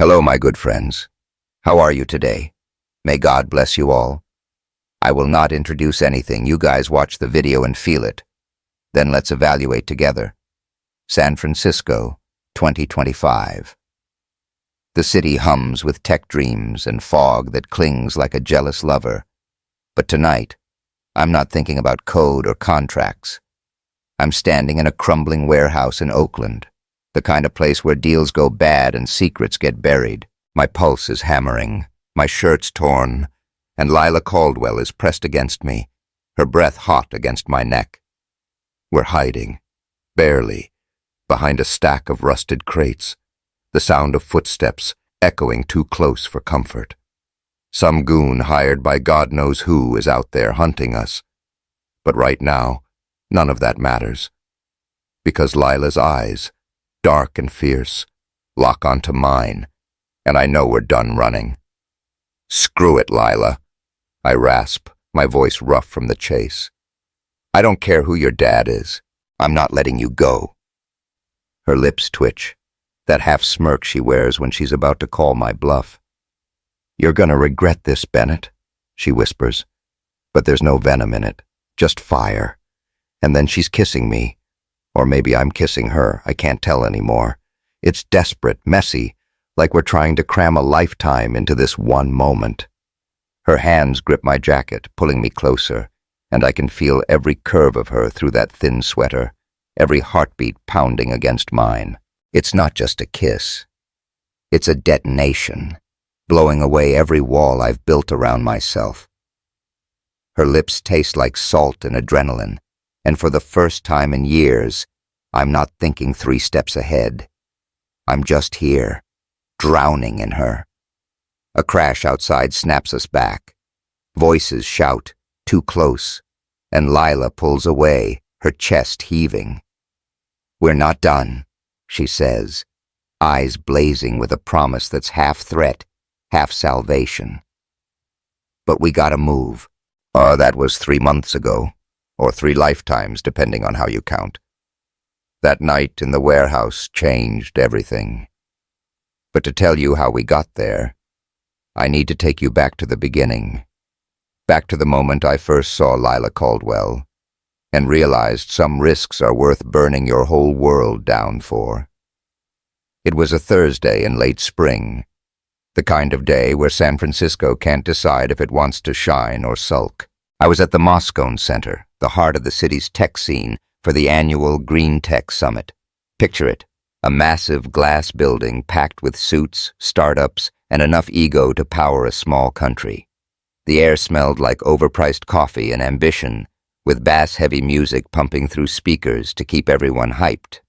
Hello, my good friends. How are you today? May God bless you all. I will not introduce anything. You guys watch the video and feel it. Then let's evaluate together. San Francisco, 2025. The city hums with tech dreams and fog that clings like a jealous lover. But tonight, I'm not thinking about code or contracts. I'm standing in a crumbling warehouse in Oakland, the kind of place where deals go bad and secrets get buried. My pulse is hammering, my shirt's torn, and Lila Caldwell is pressed against me, her breath hot against my neck. We're hiding, barely, behind a stack of rusted crates, the sound of footsteps echoing too close for comfort. Some goon hired by God knows who is out there hunting us. But right now, none of that matters. Because Lila's eyes, dark and fierce, lock onto mine, and I know we're done running. Screw it, Lila, I rasp, my voice rough from the chase. I don't care who your dad is. I'm not letting you go. Her lips twitch, that half smirk she wears when she's about to call my bluff. You're gonna regret this, Bennett, she whispers. But there's no venom in it, just fire. And then she's kissing me. Or maybe I'm kissing her, I can't tell anymore. It's desperate, messy, like we're trying to cram a lifetime into this one moment. Her hands grip my jacket, pulling me closer, and I can feel every curve of her through that thin sweater, every heartbeat pounding against mine. It's not just a kiss. It's a detonation, blowing away every wall I've built around myself. Her lips taste like salt and adrenaline, and for the first time in years, I'm not thinking 3 steps ahead. I'm just here, drowning in her. A crash outside snaps us back. Voices shout, too close, and Lila pulls away, her chest heaving. We're not done, she says, eyes blazing with a promise that's half threat, half salvation. But we gotta move. That was 3 months ago. Or 3 lifetimes, depending on how you count. That night in the warehouse changed everything. But to tell you how we got there, I need to take you back to the beginning. Back to the moment I first saw Lila Caldwell, and realized some risks are worth burning your whole world down for. It was a Thursday in late spring, the kind of day where San Francisco can't decide if it wants to shine or sulk. I was at the Moscone Center, the heart of the city's tech scene, for the annual Green Tech Summit. Picture it, a massive glass building packed with suits, startups, and enough ego to power a small country. The air smelled like overpriced coffee and ambition, with bass-heavy music pumping through speakers to keep everyone hyped.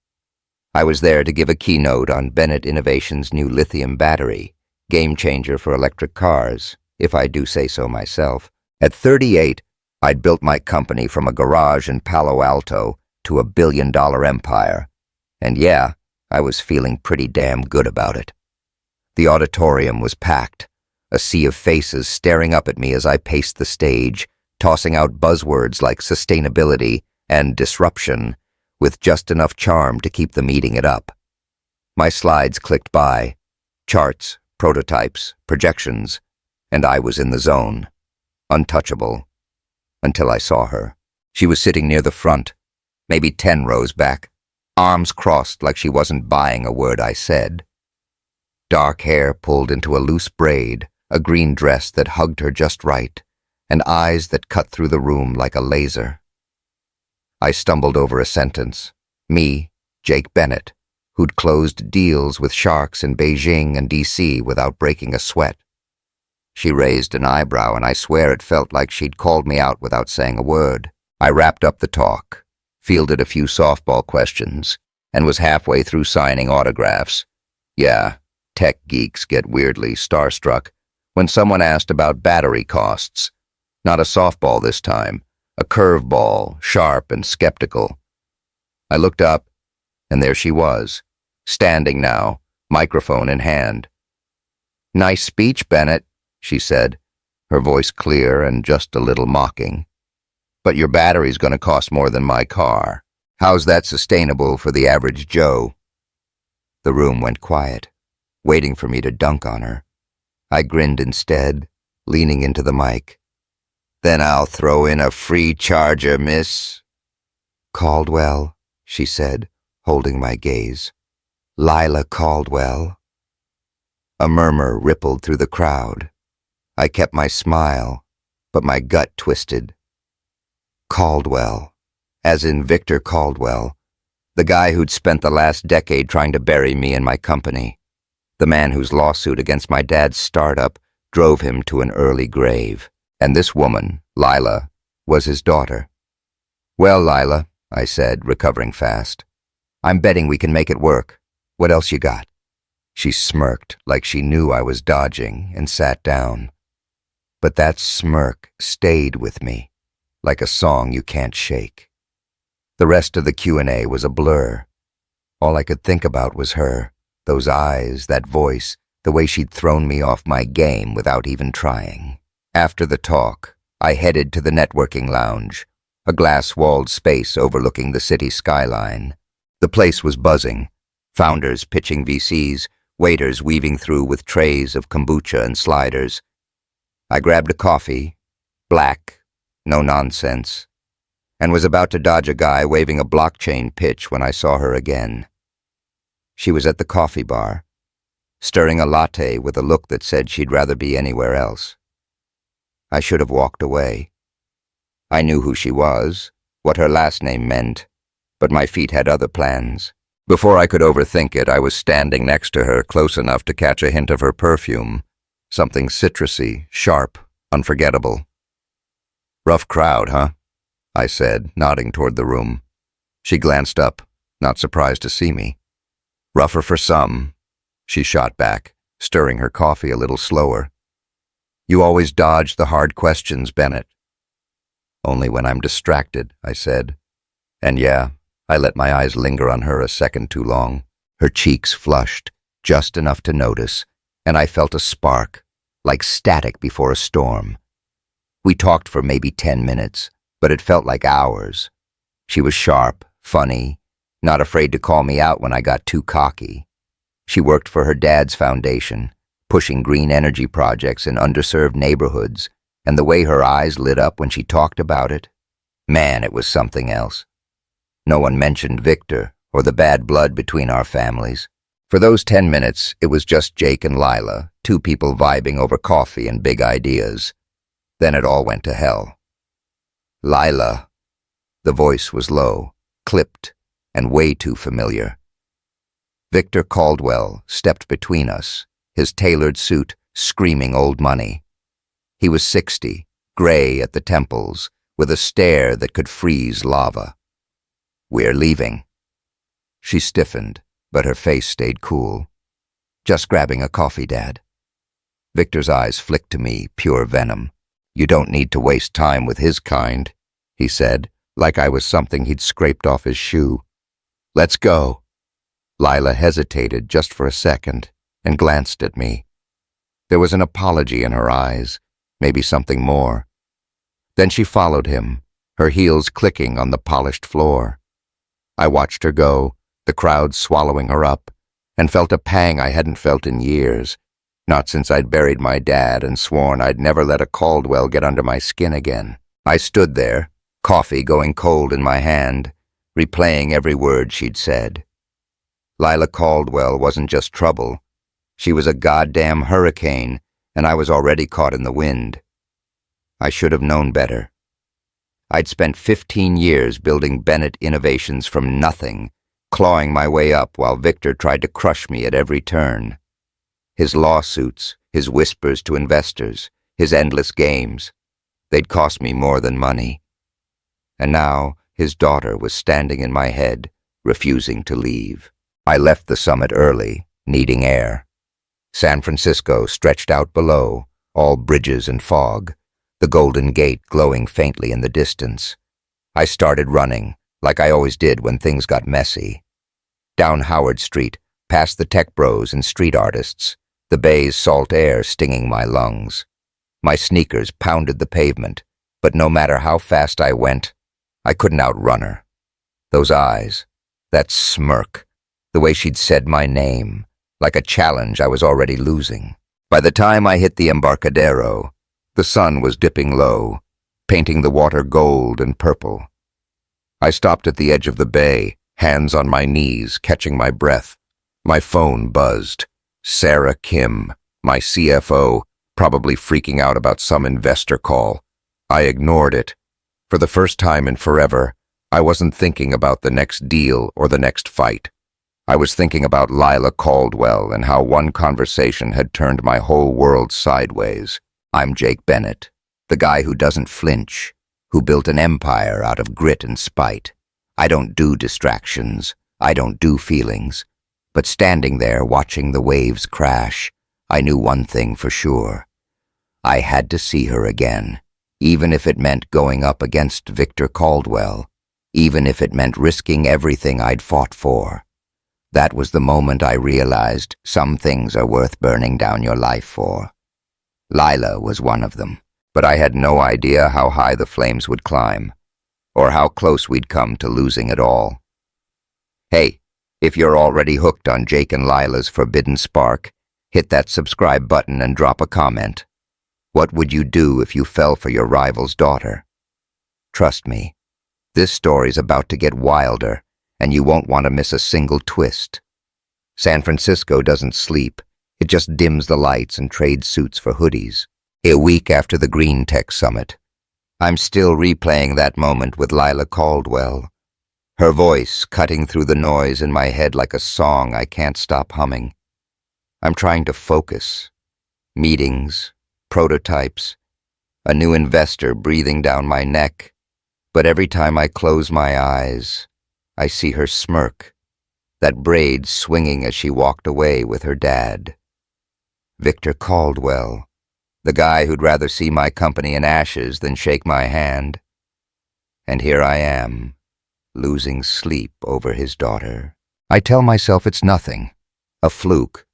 I was there to give a keynote on Bennett Innovation's new lithium battery, game changer for electric cars, if I do say so myself. At 38, I'd built my company from a garage in Palo Alto to a billion-dollar empire. And yeah, I was feeling pretty damn good about it. The auditorium was packed, a sea of faces staring up at me as I paced the stage, tossing out buzzwords like sustainability and disruption, with just enough charm to keep the meeting it up. My slides clicked by, charts, prototypes, projections, and I was in the zone. Untouchable, until I saw her. She was sitting near the front, maybe 10 rows back, arms crossed like she wasn't buying a word I said. Dark hair pulled into a loose braid, a green dress that hugged her just right, and eyes that cut through the room like a laser. I stumbled over a sentence. Me, Jake Bennett, who'd closed deals with sharks in Beijing and DC without breaking a sweat. She raised an eyebrow, and I swear it felt like she'd called me out without saying a word. I wrapped up the talk, fielded a few softball questions, and was halfway through signing autographs. Yeah, tech geeks get weirdly starstruck when someone asked about battery costs. Not a softball this time, a curveball, sharp and skeptical. I looked up, and there she was, standing now, microphone in hand. "Nice speech, Bennett," she said, her voice clear and just a little mocking. "But your battery's going to cost more than my car. How's that sustainable for the average Joe?" The room went quiet. waiting for me to dunk on her. I grinned instead, leaning into the mic. "Then I'll throw in a free charger, miss." "Caldwell," she said, holding my gaze. "Lila Caldwell." A murmur rippled through the crowd. I kept my smile, but my gut twisted. Caldwell, as in Victor Caldwell, the guy who'd spent the last decade trying to bury me and my company, the man whose lawsuit against my dad's startup drove him to an early grave. And this woman, Lila, was his daughter. "Well, Lila," I said, recovering fast, "I'm betting we can make it work. What else you got?" She smirked like she knew I was dodging and sat down. But that smirk stayed with me, like a song you can't shake. The rest of the Q&A was a blur. All I could think about was her, those eyes, that voice, the way she'd thrown me off my game without even trying. After the talk, I headed to the networking lounge, a glass-walled space overlooking the city skyline. The place was buzzing, founders pitching VCs, waiters weaving through with trays of kombucha and sliders. I grabbed a coffee, black, no nonsense, and was about to dodge a guy waving a blockchain pitch when I saw her again. She was at the coffee bar, stirring a latte with a look that said she'd rather be anywhere else. I should have walked away. I knew who she was, what her last name meant, but my feet had other plans. Before I could overthink it, I was standing next to her, close enough to catch a hint of her perfume, something citrusy, sharp, unforgettable. "Rough crowd, huh?" I said, nodding toward the room. She glanced up, not surprised to see me. "Rougher for some," she shot back, stirring her coffee a little slower. "You always dodge the hard questions, Bennett." "Only when I'm distracted," I said. And yeah, I let my eyes linger on her a second too long. Her cheeks flushed, just enough to notice, and I felt a spark, like static before a storm. We talked for maybe 10 minutes, but it felt like hours. She was sharp, funny, not afraid to call me out when I got too cocky. She worked for her dad's foundation, pushing green energy projects in underserved neighborhoods, and the way her eyes lit up when she talked about it, man, it was something else. No one mentioned Victor or the bad blood between our families. For those 10 minutes, it was just Jake and Lila, two people vibing over coffee and big ideas. Then it all went to hell. "Lila." The voice was low, clipped, and way too familiar. Victor Caldwell stepped between us, his tailored suit screaming old money. He was 60, gray at the temples, with a stare that could freeze lava. "We're leaving." She stiffened, but her face stayed cool. "Just grabbing a coffee, Dad." Victor's eyes flicked to me, pure venom. "You don't need to waste time with his kind," he said, like I was something he'd scraped off his shoe. "Let's go." Lila hesitated just for a second and glanced at me. There was an apology in her eyes, maybe something more. Then she followed him, her heels clicking on the polished floor. I watched her go, the crowd swallowing her up, and felt a pang I hadn't felt in years, not since I'd buried my dad and sworn I'd never let a Caldwell get under my skin again. I stood there, coffee going cold in my hand, replaying every word she'd said. Lila Caldwell wasn't just trouble. She was a goddamn hurricane, and I was already caught in the wind. I should have known better. I'd spent 15 years building Bennett innovations from nothing, clawing my way up while Victor tried to crush me at every turn. His lawsuits, his whispers to investors, his endless games, they'd cost me more than money. And now his daughter was standing in my head, refusing to leave. I left the summit early, needing air. San Francisco stretched out below, all bridges and fog, the Golden Gate glowing faintly in the distance. I started running, like I always did when things got messy. Down Howard Street, past the tech bros and street artists, the bay's salt air stinging my lungs. My sneakers pounded the pavement, but no matter how fast I went, I couldn't outrun her. Those eyes, that smirk, the way she'd said my name, Like a challenge I was already losing. By the time I hit the Embarcadero, the sun was dipping low, painting the water gold and purple. I stopped at the edge of the bay, hands on my knees, catching my breath. My phone buzzed. Sarah Kim, my CFO, probably freaking out about some investor call. I ignored it. For the first time in forever, I wasn't thinking about the next deal or the next fight. I was thinking about Lila Caldwell and how one conversation had turned my whole world sideways. I'm Jake Bennett, the guy who doesn't flinch, who built an empire out of grit and spite. I don't do distractions. I don't do feelings. But standing there watching the waves crash, I knew one thing for sure. I had to see her again, even if it meant going up against Victor Caldwell, even if it meant risking everything I'd fought for. That was the moment I realized some things are worth burning down your life for. Lila was one of them, but I had no idea how high the flames would climb, or how close we'd come to losing it all. Hey, if you're already hooked on Jake and Lila's forbidden spark, hit that subscribe button and drop a comment. What would you do if you fell for your rival's daughter? Trust me, this story's about to get wilder, and you won't want to miss a single twist. San Francisco doesn't sleep. It just dims the lights and trades suits for hoodies. A week after the Green Tech Summit, I'm still replaying that moment with Lila Caldwell. Her voice cutting through the noise in my head like a song I can't stop humming. I'm trying to focus. Meetings, prototypes, a new investor breathing down my neck. But every time I close my eyes, I see her smirk, that braid swinging as she walked away with her dad. Victor Caldwell, the guy who'd rather see my company in ashes than shake my hand. And here I am, losing sleep over his daughter. I tell myself it's nothing, a fluke.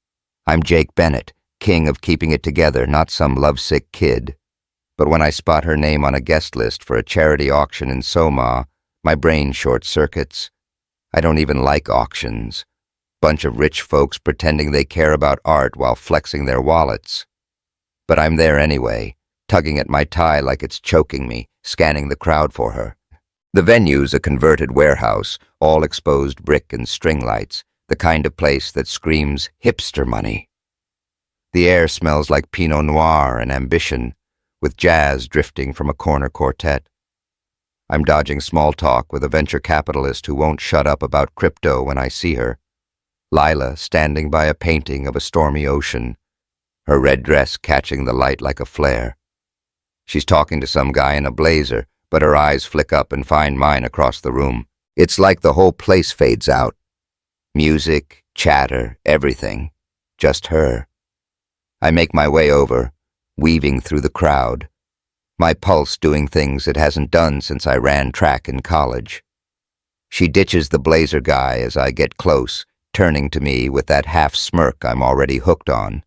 I'm Jake Bennett, king of keeping it together, not some lovesick kid. But when I spot her name on a guest list for a charity auction in Soma, my brain short-circuits. I don't even like auctions. Bunch of rich folks pretending they care about art while flexing their wallets. But I'm there anyway, tugging at my tie like it's choking me, scanning the crowd for her. The venue's a converted warehouse, all exposed brick and string lights, the kind of place that screams hipster money. The air smells like Pinot Noir and ambition, with jazz drifting from a corner quartet. I'm dodging small talk with a venture capitalist who won't shut up about crypto when I see her. Lila standing by a painting of a stormy ocean, her red dress catching the light like a flare. She's talking to some guy in a blazer, but her eyes flick up and find mine across the room. It's like the whole place fades out. Music, chatter, everything. Just her. I make my way over, weaving through the crowd. My pulse doing things it hasn't done since I ran track in college. She ditches the blazer guy as I get close, turning to me with that half smirk I'm already hooked on.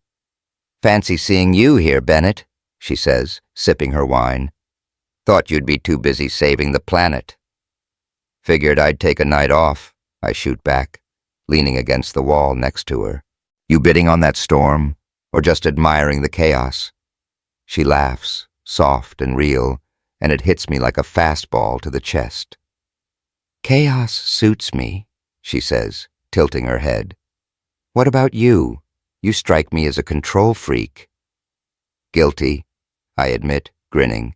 "Fancy seeing you here, Bennett," she says, sipping her wine. "Thought you'd be too busy saving the planet." "Figured I'd take a night off," I shoot back, leaning against the wall next to her. "You bidding on that storm, or just admiring the chaos?" She laughs, soft and real, and it hits me like a fastball to the chest. "Chaos suits me," she says, tilting her head. "What about you? You strike me as a control freak." "Guilty," I admit, grinning,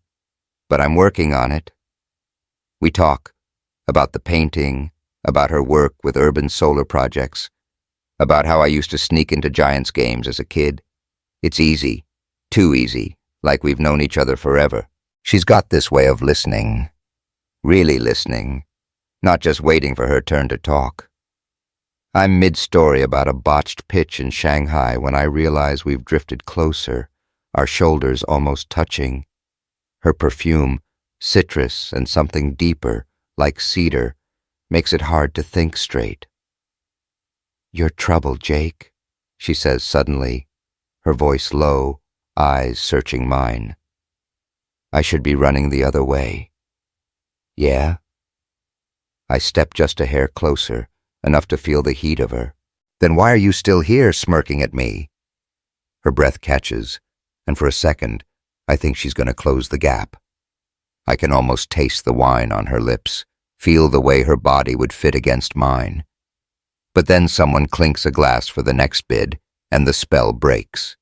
"but I'm working on it." We talk about the painting, about her work with urban solar projects, about how I used to sneak into Giants games as a kid. It's easy, too easy. Like we've known each other forever. She's got this way of listening. Really listening. Not just waiting for her turn to talk. I'm mid-story about a botched pitch in Shanghai when I realize we've drifted closer, our shoulders almost touching. Her perfume, citrus and something deeper, like cedar, makes it hard to think straight. "You're trouble, Jake," she says suddenly, her voice low, eyes searching mine. I should be running the other way. "Yeah?" I step just a hair closer, enough to feel the heat of her. Then why are you still here smirking at me? Her breath catches, and for a second, I think she's going to close the gap. I can almost taste the wine on her lips, feel the way her body would fit against mine. But then someone clinks a glass for the next bid, and the spell breaks.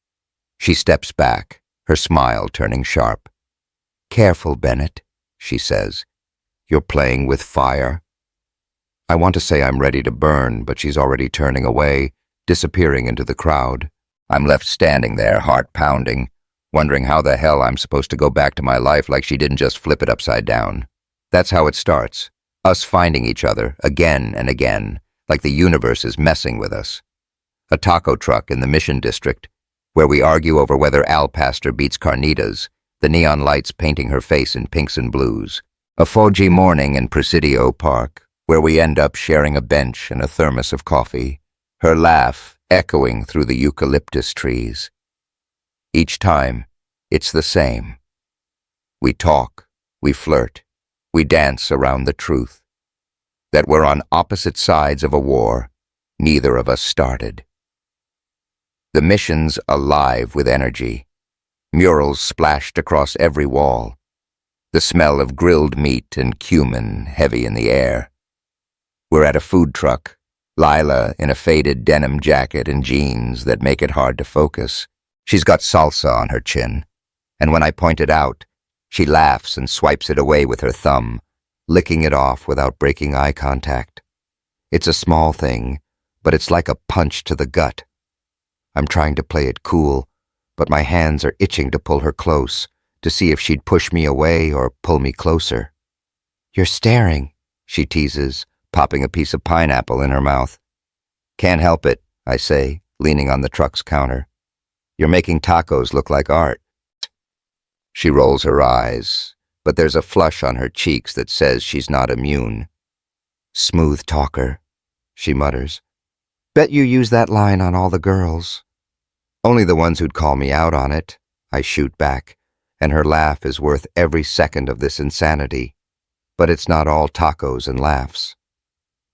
She steps back, her smile turning sharp. "Careful, Bennett," she says. "You're playing with fire." I want to say I'm ready to burn, but she's already turning away, disappearing into the crowd. I'm left standing there, heart pounding, wondering how the hell I'm supposed to go back to my life like she didn't just flip it upside down. That's how it starts, us finding each other again and again, like the universe is messing with us. A taco truck in the Mission District, where we argue over whether Al Pastor beats carnitas, the neon lights painting her face in pinks and blues. A foggy morning in Presidio Park, where we end up sharing a bench and a thermos of coffee, her laugh echoing through the eucalyptus trees. Each time, it's the same. We talk, we flirt, we dance around the truth. That we're on opposite sides of a war neither of us started. The mission's alive with energy. Murals splashed across every wall. The smell of grilled meat and cumin heavy in the air. We're at a food truck, Lila in a faded denim jacket and jeans that make it hard to focus. She's got salsa on her chin, and when I point it out, she laughs and swipes it away with her thumb, licking it off without breaking eye contact. It's a small thing, but it's like a punch to the gut. I'm trying to play it cool, but my hands are itching to pull her close, to see if she'd push me away or pull me closer. "You're staring," she teases, popping a piece of pineapple in her mouth. "Can't help it," I say, leaning on the truck's counter. "You're making tacos look like art." She rolls her eyes, but there's a flush on her cheeks that says she's not immune. "Smooth talker," she mutters. "Bet you use that line on all the girls." "Only the ones who'd call me out on it," I shoot back, and her laugh is worth every second of this insanity. But it's not all tacos and laughs.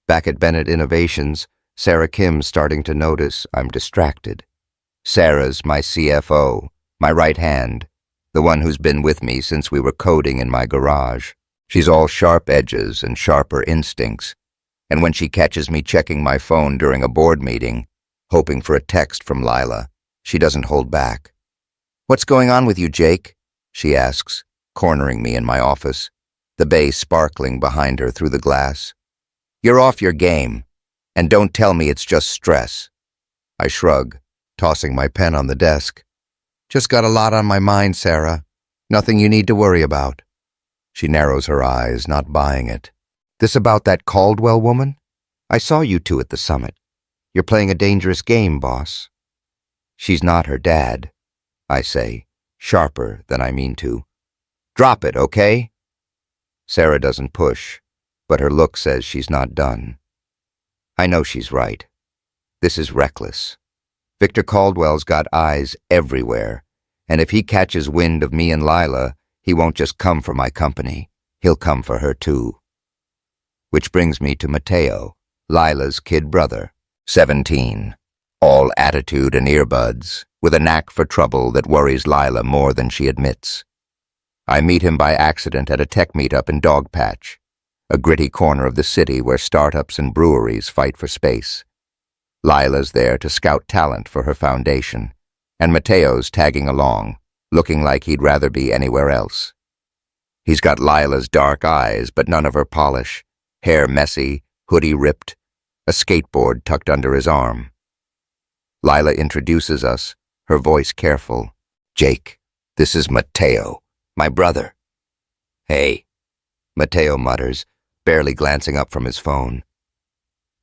Back at Bennett Innovations, Sarah Kim's starting to notice I'm distracted. Sarah's my CFO, my right hand, the one who's been with me since we were coding in my garage. She's all sharp edges and sharper instincts, and when she catches me checking my phone during a board meeting, hoping for a text from Lila, she doesn't hold back. "What's going on with you, Jake?" she asks, cornering me in my office, the bay sparkling behind her through the glass. "You're off your game, and don't tell me it's just stress." I shrug, tossing my pen on the desk. "Just got a lot on my mind, Sarah. Nothing you need to worry about." She narrows her eyes, not buying it. "This about that Caldwell woman? I saw you two at the summit. You're playing a dangerous game, boss." "She's not her dad," I say, sharper than I mean to. "Drop it, okay?" Sarah doesn't push, but her look says she's not done. I know she's right. This is reckless. Victor Caldwell's got eyes everywhere, and if he catches wind of me and Lila, he won't just come for my company. He'll come for her too. Which brings me to Mateo, Lila's kid brother, 17, all attitude and earbuds, with a knack for trouble that worries Lila more than she admits. I meet him by accident at a tech meetup in Dogpatch, a gritty corner of the city where startups and breweries fight for space. Lila's there to scout talent for her foundation, and Mateo's tagging along, looking like he'd rather be anywhere else. He's got Lila's dark eyes, but none of her polish, hair messy, hoodie ripped, a skateboard tucked under his arm. Lila introduces us, her voice careful. "Jake, this is Mateo, my brother." "Hey," Mateo mutters, barely glancing up from his phone.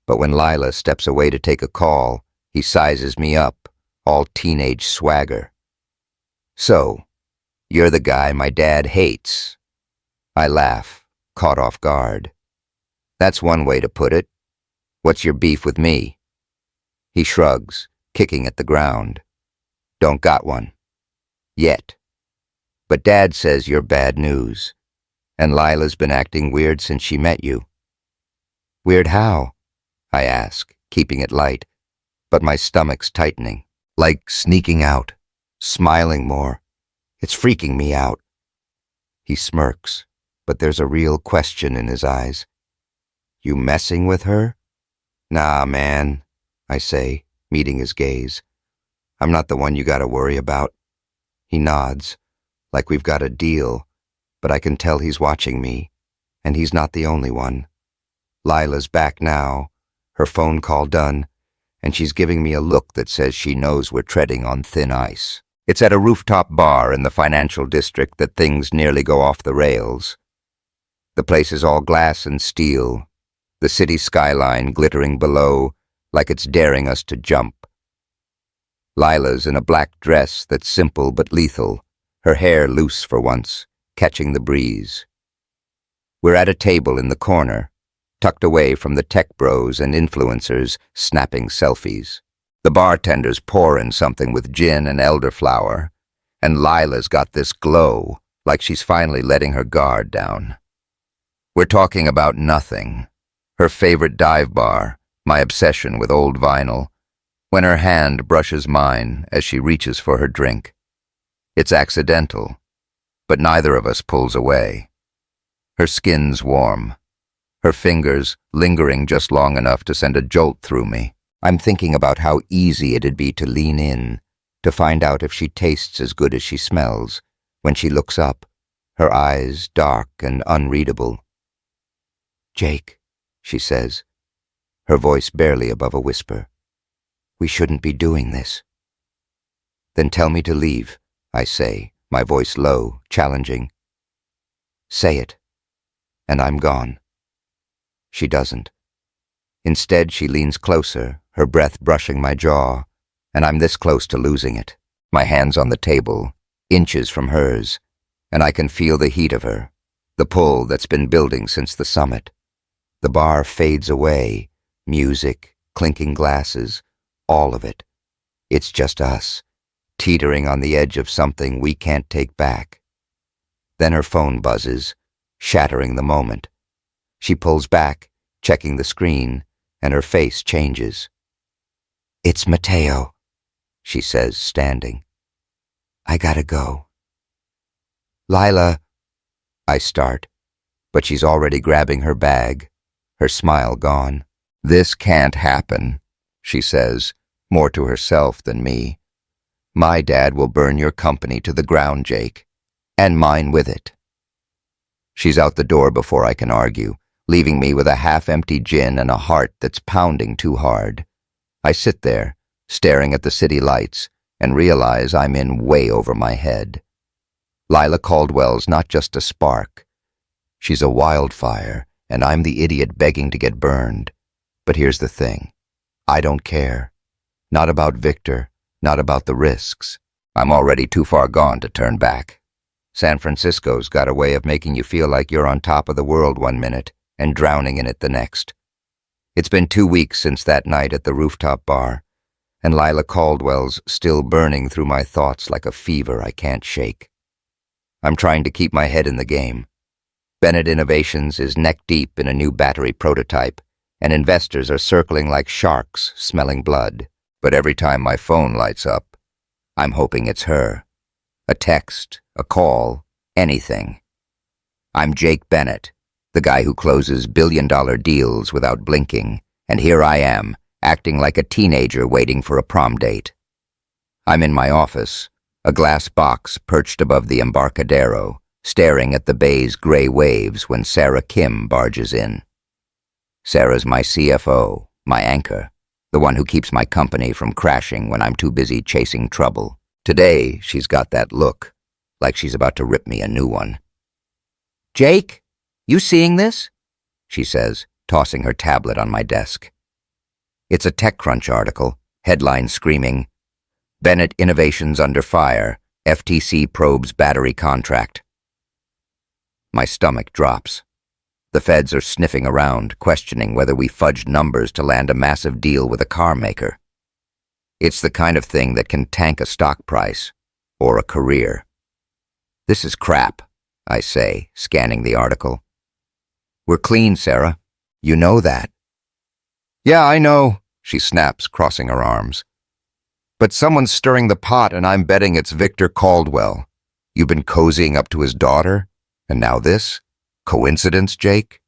But when Lila steps away to take a call, he sizes me up, all teenage swagger. "So, you're the guy my dad hates." I laugh, caught off guard. "That's one way to put it. What's your beef with me?" He shrugs, kicking at the ground. "Don't got one. Yet. But Dad says you're bad news, and Lila's been acting weird since she met you." "Weird how?" I ask, keeping it light. but my stomach's tightening, like sneaking out, smiling more. It's freaking me out. He smirks, but there's a real question in his eyes. You messing with her? Nah, man, I say, meeting his gaze. I'm not the one you gotta worry about. He nods, like we've got a deal, but I can tell he's watching me, and he's not the only one. Lila's back now, her phone call done, and she's giving me a look that says she knows we're treading on thin ice. It's at a rooftop bar in the financial district that things nearly go off the rails. The place is all glass and steel, the city skyline glittering below like it's daring us to jump. Lila's in a black dress that's simple but lethal, her hair loose for once, catching the breeze. We're at a table in the corner, tucked away from the tech bros and influencers snapping selfies. The bartender's pouring something with gin and elderflower, and Lila's got this glow, like she's finally letting her guard down. We're talking about nothing. Her favorite dive bar, my obsession with old vinyl, when her hand brushes mine as she reaches for her drink. It's accidental, but neither of us pulls away. Her skin's warm, her fingers lingering just long enough to send a jolt through me. I'm thinking about how easy it'd be to lean in, to find out if she tastes as good as she smells, when she looks up, her eyes dark and unreadable. Jake, she says, her voice barely above a whisper. We shouldn't be doing this. Then tell me to leave, I say, my voice low, challenging. Say it, and I'm gone. She doesn't. Instead, she leans closer, her breath brushing my jaw, and I'm this close to losing it. My hands on the table, inches from hers, and I can feel the heat of her, the pull that's been building since the summit. The bar fades away, music, clinking glasses, all of it. It's just us, teetering on the edge of something we can't take back. Then her phone buzzes, shattering the moment. She pulls back, checking the screen, and her face changes. It's Mateo, she says, standing. I gotta go. Lila, I start, but she's already grabbing her bag, her smile gone. This can't happen, she says, more to herself than me. My dad will burn your company to the ground, Jake, and mine with it. She's out the door before I can argue, leaving me with a half-empty gin and a heart that's pounding too hard. I sit there, staring at the city lights, and realize I'm in way over my head. Lila Caldwell's not just a spark. She's a wildfire, and I'm the idiot begging to get burned. But here's the thing. I don't care. Not about Victor, not about the risks. I'm already too far gone to turn back. San Francisco's got a way of making you feel like you're on top of the world one minute and drowning in it the next. It's been 2 weeks since that night at the rooftop bar, and Lila Caldwell's still burning through my thoughts like a fever I can't shake. I'm trying to keep my head in the game. Bennett Innovations is neck-deep in a new battery prototype, and investors are circling like sharks, smelling blood. But every time my phone lights up, I'm hoping it's her. A text, a call, anything. I'm Jake Bennett, the guy who closes billion-dollar deals without blinking, and here I am, acting like a teenager waiting for a prom date. I'm in my office, a glass box perched above the Embarcadero, staring at the bay's gray waves when Sarah Kim barges in. Sarah's my CFO, my anchor, the one who keeps my company from crashing when I'm too busy chasing trouble. Today, she's got that look, like she's about to rip me a new one. Jake, you seeing this? She says, tossing her tablet on my desk. It's a TechCrunch article, headline screaming, Bennett Innovations under fire, FTC probes battery contract. My stomach drops. The feds are sniffing around, questioning whether we fudged numbers to land a massive deal with a car maker. It's the kind of thing that can tank a stock price, or a career. This is crap, I say, scanning the article. We're clean, Sarah. You know that. Yeah, I know, she snaps, crossing her arms. But someone's stirring the pot, and I'm betting it's Victor Caldwell. You've been cozying up to his daughter, and now this? Coincidence, Jake?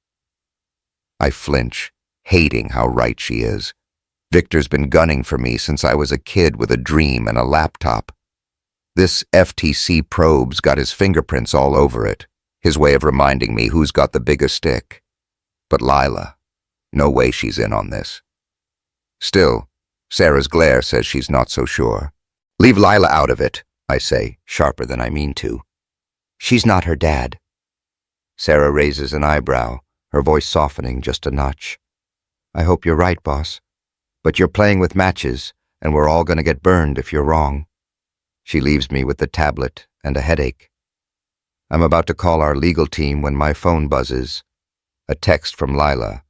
I flinch, hating how right she is. Victor's been gunning for me since I was a kid with a dream and a laptop. This FTC probe's got his fingerprints all over it, his way of reminding me who's got the biggest stick. But Lila, no way she's in on this. Still, Sarah's glare says she's not so sure. Leave Lila out of it, I say, sharper than I mean to. She's not her dad. Sarah raises an eyebrow, her voice softening just a notch. I hope you're right, boss. But you're playing with matches, and we're all going to get burned if you're wrong. She leaves me with the tablet and a headache. I'm about to call our legal team when my phone buzzes. A text from Lila.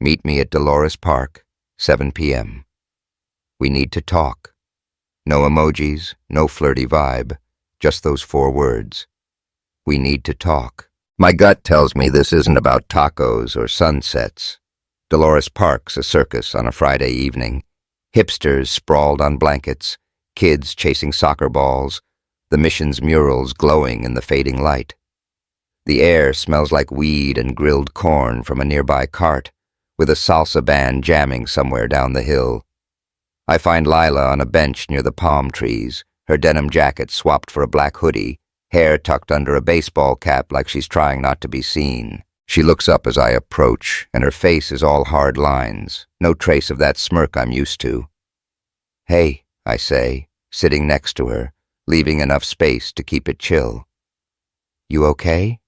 Meet me at Dolores Park, 7 p.m. We need to talk. No emojis, no flirty vibe, just those 4 words. We need to talk. My gut tells me this isn't about tacos or sunsets. Dolores Park's a circus on a Friday evening. Hipsters sprawled on blankets, kids chasing soccer balls, the mission's murals glowing in the fading light. The air smells like weed and grilled corn from a nearby cart, with a salsa band jamming somewhere down the hill. I find Lila on a bench near the palm trees, her denim jacket swapped for a black hoodie, hair tucked under a baseball cap like she's trying not to be seen. She looks up as I approach, and her face is all hard lines, no trace of that smirk I'm used to. Hey, I say, sitting next to her, leaving enough space to keep it chill. You okay?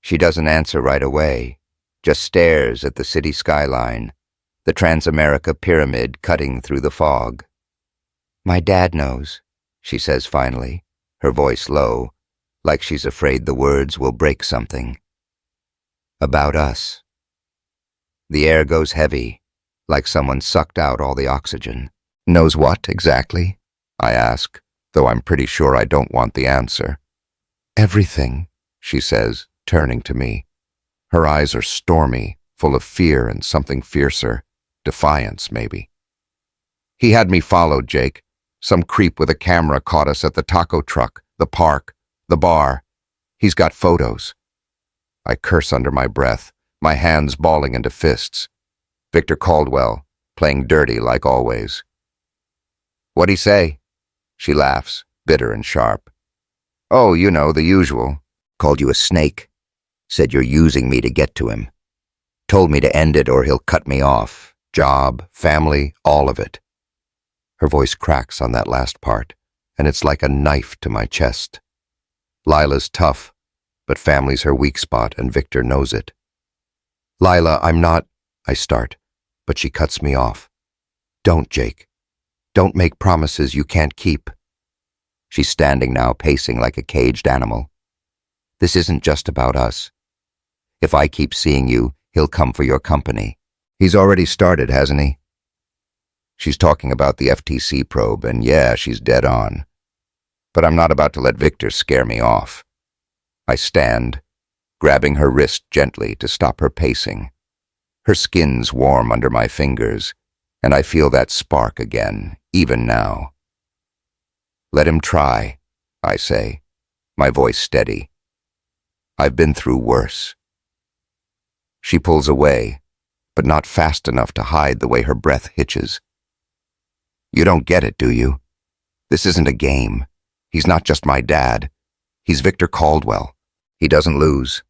She doesn't answer right away, just stares at the city skyline, the Transamerica Pyramid cutting through the fog. My dad knows, she says finally, her voice low, like she's afraid the words will break something. About us. The air goes heavy, like someone sucked out all the oxygen. Knows what, exactly? I ask, though I'm pretty sure I don't want the answer. Everything, she says, turning to me. Her eyes are stormy, full of fear and something fiercer. Defiance, maybe. He had me followed, Jake. Some creep with a camera caught us at the taco truck, the park, the bar. He's got photos. I curse under my breath, my hands balling into fists. Victor Caldwell, playing dirty like always. What'd he say? She laughs, bitter and sharp. Oh, you know, the usual. Called you a snake. Said you're using me to get to him. Told me to end it or he'll cut me off. Job, family, all of it. Her voice cracks on that last part, and it's like a knife to my chest. Lila's tough, but family's her weak spot, and Victor knows it. Lila, I'm not, I start, but she cuts me off. Don't, Jake. Don't make promises you can't keep. She's standing now, pacing like a caged animal. This isn't just about us. If I keep seeing you, he'll come for your company. He's already started, hasn't he? She's talking about the FTC probe, and yeah, she's dead on. But I'm not about to let Victor scare me off. I stand, grabbing her wrist gently to stop her pacing. Her skin's warm under my fingers, and I feel that spark again, even now. Let him try, I say, my voice steady. I've been through worse. She pulls away, but not fast enough to hide the way her breath hitches. You don't get it, do you? This isn't a game. He's not just my dad. He's Victor Caldwell. He doesn't lose.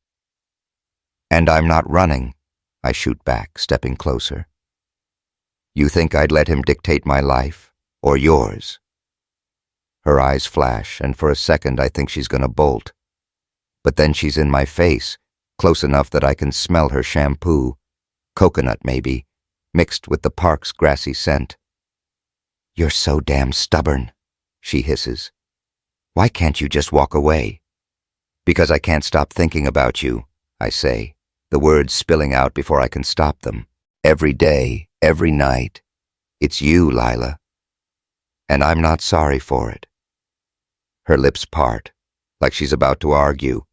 And I'm not running, I shoot back, stepping closer. You think I'd let him dictate my life, or yours? Her eyes flash, and for a second I think she's gonna bolt. But then she's in my face, close enough that I can smell her shampoo, coconut maybe, mixed with the park's grassy scent. You're so damn stubborn, she hisses. Why can't you just walk away? Because I can't stop thinking about you, I say, the words spilling out before I can stop them. Every day, every night. It's you, Lila. And I'm not sorry for it. Her lips part, like she's about to argue,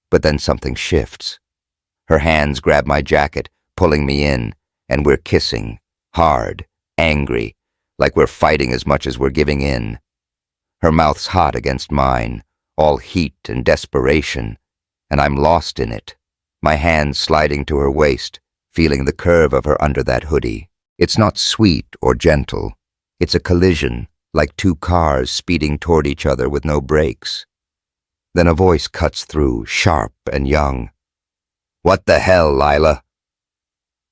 but then something shifts. Her hands grab my jacket, pulling me in, and we're kissing, hard, angry, like we're fighting as much as we're giving in. Her mouth's hot against mine, all heat and desperation, and I'm lost in it, my hands sliding to her waist, feeling the curve of her under that hoodie. It's not sweet or gentle. It's a collision, like two cars speeding toward each other with no brakes. Then a voice cuts through, sharp and young. "What the hell, Lila?"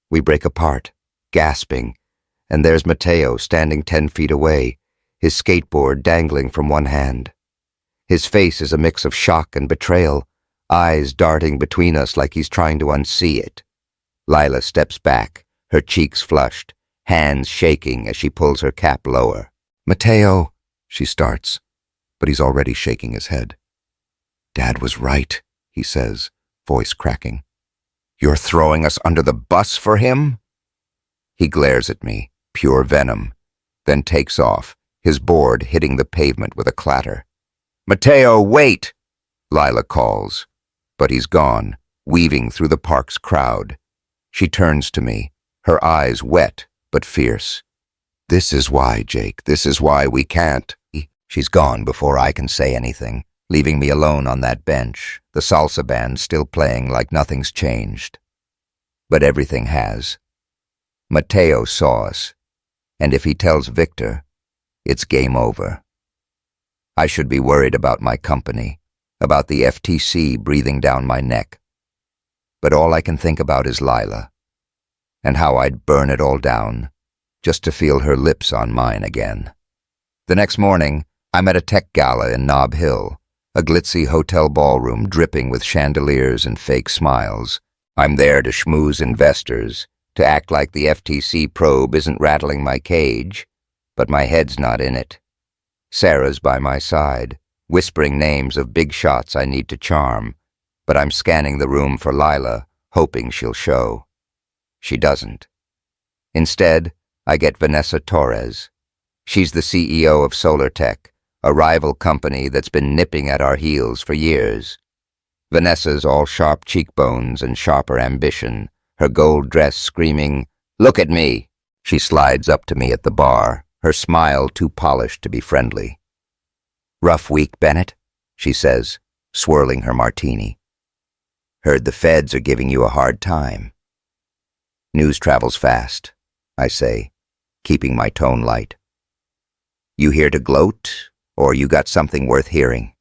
We break apart, gasping, and there's Mateo standing 10 feet away, his skateboard dangling from one hand. His face is a mix of shock and betrayal, eyes darting between us like he's trying to unsee it. Lila steps back, her cheeks flushed, hands shaking as she pulls her cap lower. "Mateo," she starts, but he's already shaking his head. "Dad was right," he says, voice cracking. "You're throwing us under the bus for him?" He glares at me, pure venom, then takes off, his board hitting the pavement with a clatter. "Mateo, wait!" Lila calls, but he's gone, weaving through the park's crowd. She turns to me, her eyes wet but fierce. "This is why, Jake, this is why we can't." She's gone before I can say anything, leaving me alone on that bench, the salsa band still playing like nothing's changed. But everything has. Mateo saw us, and if he tells Victor, it's game over. I should be worried about my company, about the FTC breathing down my neck. But all I can think about is Lila, and how I'd burn it all down, just to feel her lips on mine again. The next morning, I'm at a tech gala in Nob Hill, a glitzy hotel ballroom dripping with chandeliers and fake smiles. I'm there to schmooze investors, to act like the FTC probe isn't rattling my cage, but my head's not in it. Sarah's by my side, whispering names of big shots I need to charm, but I'm scanning the room for Lila, hoping she'll show. She doesn't. Instead, I get Vanessa Torres. She's the CEO of Solar Tech, a rival company that's been nipping at our heels for years. Vanessa's all sharp cheekbones and sharper ambition, her gold dress screaming, "Look at me!" She slides up to me at the bar, her smile too polished to be friendly. "Rough week, Bennett," she says, swirling her martini. "Heard the feds are giving you a hard time." "News travels fast," I say, keeping my tone light. "You here to gloat, or you got something worth hearing?"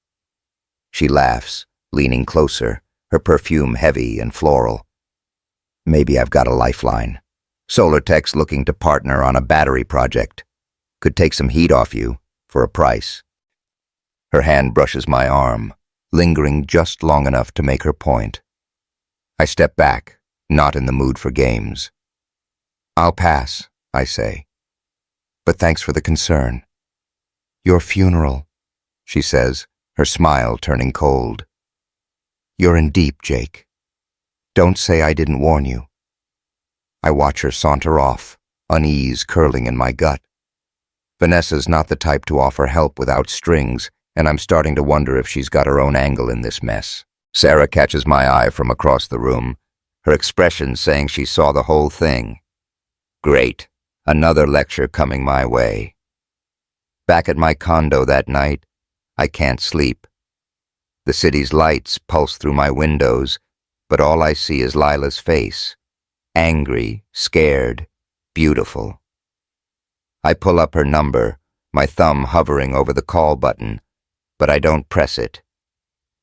She laughs, leaning closer, her perfume heavy and floral. "Maybe I've got a lifeline. Solar Tech's looking to partner on a battery project. Could take some heat off you, for a price." Her hand brushes my arm, lingering just long enough to make her point. I step back, not in the mood for games. "I'll pass," I say. "But thanks for the concern." "Your funeral," she says, her smile turning cold. "You're in deep, Jake. Don't say I didn't warn you." I watch her saunter off, unease curling in my gut. Vanessa's not the type to offer help without strings, and I'm starting to wonder if she's got her own angle in this mess. Sarah catches my eye from across the room, her expression saying she saw the whole thing. Great, another lecture coming my way. Back at my condo that night, I can't sleep. The city's lights pulse through my windows, but all I see is Lila's face. Angry, scared, beautiful. I pull up her number, my thumb hovering over the call button, but I don't press it.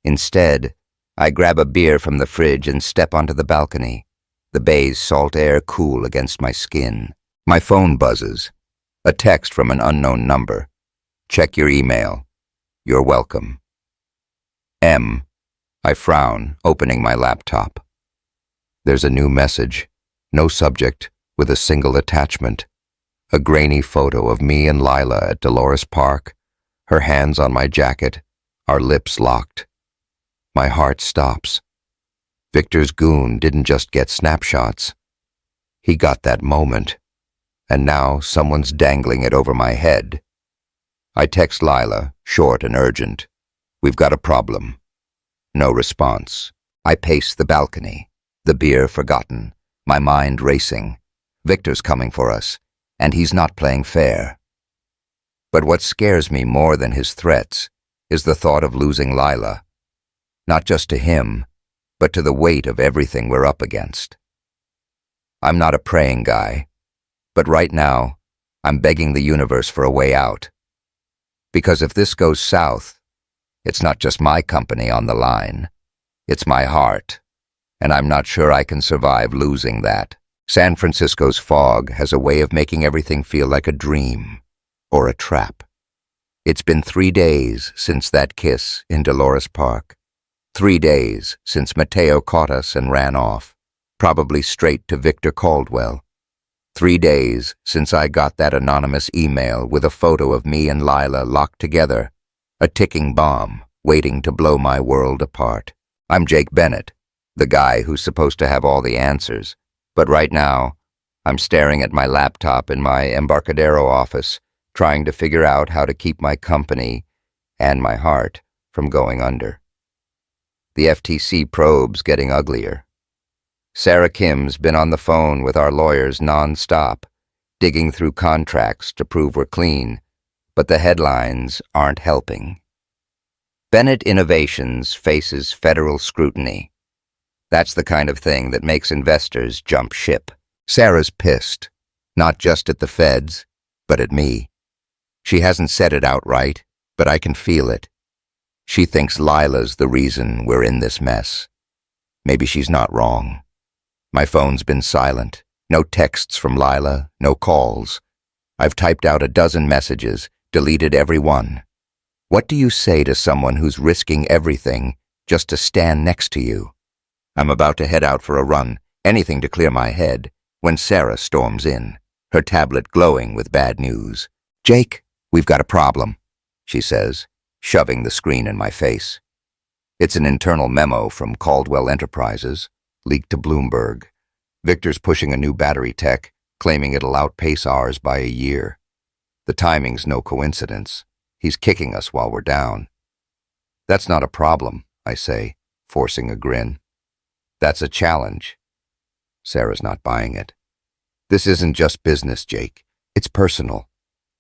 Instead, I grab a beer from the fridge and step onto the balcony, the bay's salt air cool against my skin. My phone buzzes. A text from an unknown number. "Check your email. You're welcome." M. I frown, opening my laptop. There's a new message, no subject, with a single attachment. A grainy photo of me and Lila at Dolores Park, her hands on my jacket, our lips locked. My heart stops. Victor's goon didn't just get snapshots. He got that moment, and now someone's dangling it over my head. I text Lila, short and urgent. "We've got a problem." No response. I pace the balcony, the beer forgotten, my mind racing. Victor's coming for us. and he's not playing fair. But what scares me more than his threats is the thought of losing Lila, not just to him, but to the weight of everything we're up against. I'm not a praying guy, but right now, I'm begging the universe for a way out. Because if this goes south, it's not just my company on the line, it's my heart, and I'm not sure I can survive losing that. San Francisco's fog has a way of making everything feel like a dream or a trap. It's been 3 days since that kiss in Dolores Park. 3 days since Mateo caught us and ran off, probably straight to Victor Caldwell. 3 days since I got that anonymous email with a photo of me and Lila locked together, a ticking bomb waiting to blow my world apart. I'm Jake Bennett, the guy who's supposed to have all the answers, but right now, I'm staring at my laptop in my Embarcadero office, trying to figure out how to keep my company and my heart from going under. The FTC probe's getting uglier. Sarah Kim's been on the phone with our lawyers non-stop, digging through contracts to prove we're clean, but the headlines aren't helping. Bennett Innovations faces federal scrutiny. That's the kind of thing that makes investors jump ship. Sarah's pissed, not just at the feds, but at me. She hasn't said it outright, but I can feel it. She thinks Lila's the reason we're in this mess. Maybe she's not wrong. My phone's been silent. No texts from Lila, no calls. I've typed out a dozen messages, deleted every one. What do you say to someone who's risking everything just to stand next to you? I'm about to head out for a run, anything to clear my head, when Sarah storms in, her tablet glowing with bad news. "Jake, we've got a problem," she says, shoving the screen in my face. It's an internal memo from Caldwell Enterprises, leaked to Bloomberg. Victor's pushing a new battery tech, claiming it'll outpace ours by a year. The timing's no coincidence. He's kicking us while we're down. "That's not a problem," I say, forcing a grin. "That's a challenge." Sarah's not buying it. "This isn't just business, Jake. It's personal.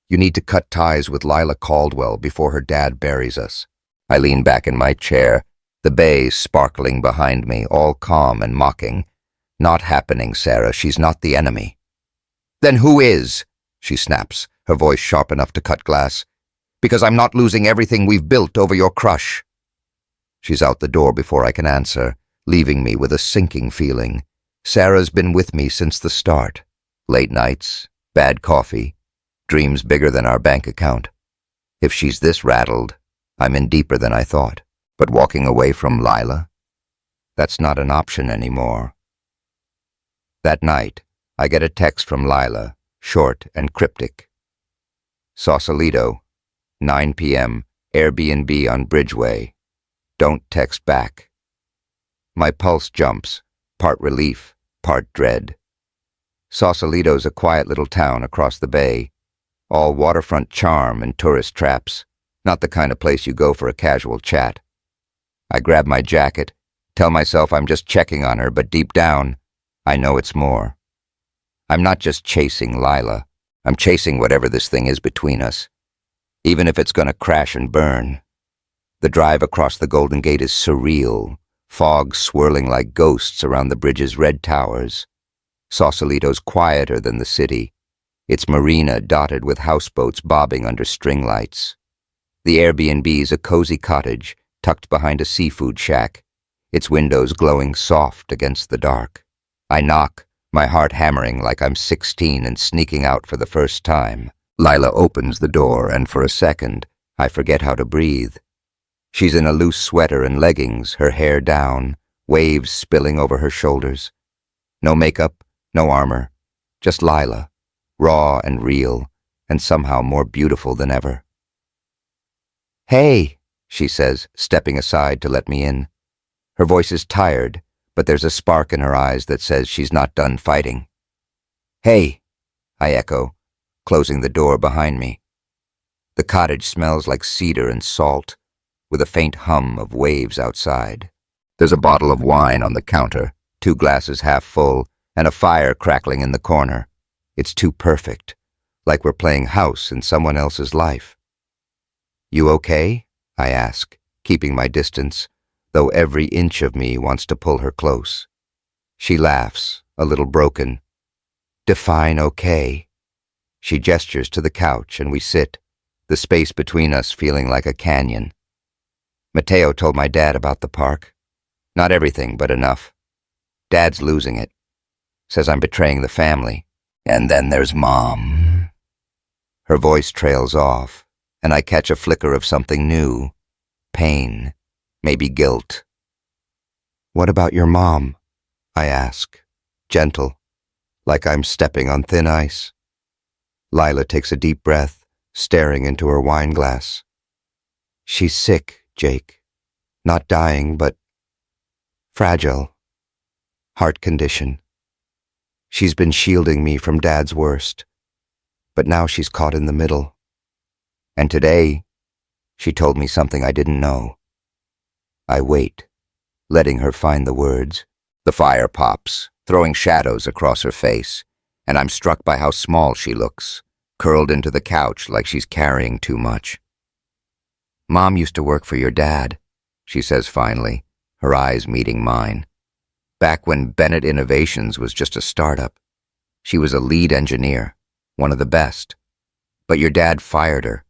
You need to cut ties with Lila Caldwell before her dad buries us." I lean back in my chair, the bay sparkling behind me, all calm and mocking. "Not happening, Sarah. She's not the enemy." "Then who is?" she snaps, her voice sharp enough to cut glass. "Because I'm not losing everything we've built over your crush." She's out the door before I can answer, leaving me with a sinking feeling. Sarah's been with me since the start. Late nights, bad coffee, dreams bigger than our bank account. If she's this rattled, I'm in deeper than I thought. But walking away from Lila? That's not an option anymore. That night, I get a text from Lila, short and cryptic. "Sausalito, 9 p.m., Airbnb on Bridgeway. Don't text back." My pulse jumps, part relief, part dread. Sausalito's a quiet little town across the bay, all waterfront charm and tourist traps, not the kind of place you go for a casual chat. I grab my jacket, tell myself I'm just checking on her, but deep down, I know it's more. I'm not just chasing Lila, I'm chasing whatever this thing is between us, even if it's gonna crash and burn. The drive across the Golden Gate is surreal, fog swirling like ghosts around the bridge's red towers. Sausalito's quieter than the city, its marina dotted with houseboats bobbing under string lights. The Airbnb's a cozy cottage tucked behind a seafood shack, its windows glowing soft against the dark. I knock, my heart hammering like I'm 16 and sneaking out for the first time. Lila opens the door, and for a second, I forget how to breathe. She's in a loose sweater and leggings, her hair down, waves spilling over her shoulders. No makeup, no armor, just Lila, raw and real, and somehow more beautiful than ever. "Hey," she says, stepping aside to let me in. Her voice is tired, but there's a spark in her eyes that says she's not done fighting. "Hey," I echo, closing the door behind me. The cottage smells like cedar and salt, with a faint hum of waves outside. There's a bottle of wine on the counter, 2 glasses half full, and a fire crackling in the corner. It's too perfect, like we're playing house in someone else's life. "You okay?" I ask, keeping my distance, though every inch of me wants to pull her close. She laughs, a little broken. "Define okay." She gestures to the couch and we sit, the space between us feeling like a canyon. Mateo told my dad about the park. Not everything, but enough. Dad's losing it. Says I'm betraying the family. And then there's Mom. Her voice trails off, and I catch a flicker of something new. Pain, maybe guilt. "What about your mom?" I ask, gentle, like I'm stepping on thin ice. Lila takes a deep breath, staring into her wine glass. "She's sick, Jake. Not dying, but fragile. Heart condition. She's been shielding me from Dad's worst, but now she's caught in the middle. And today, she told me something I didn't know." I wait, letting her find the words. The fire pops, throwing shadows across her face, and I'm struck by how small she looks, curled into the couch like she's carrying too much. "Mom used to work for your dad," she says finally, her eyes meeting mine. "Back when Bennett Innovations was just a startup. She was a lead engineer, one of the best. But your dad fired her,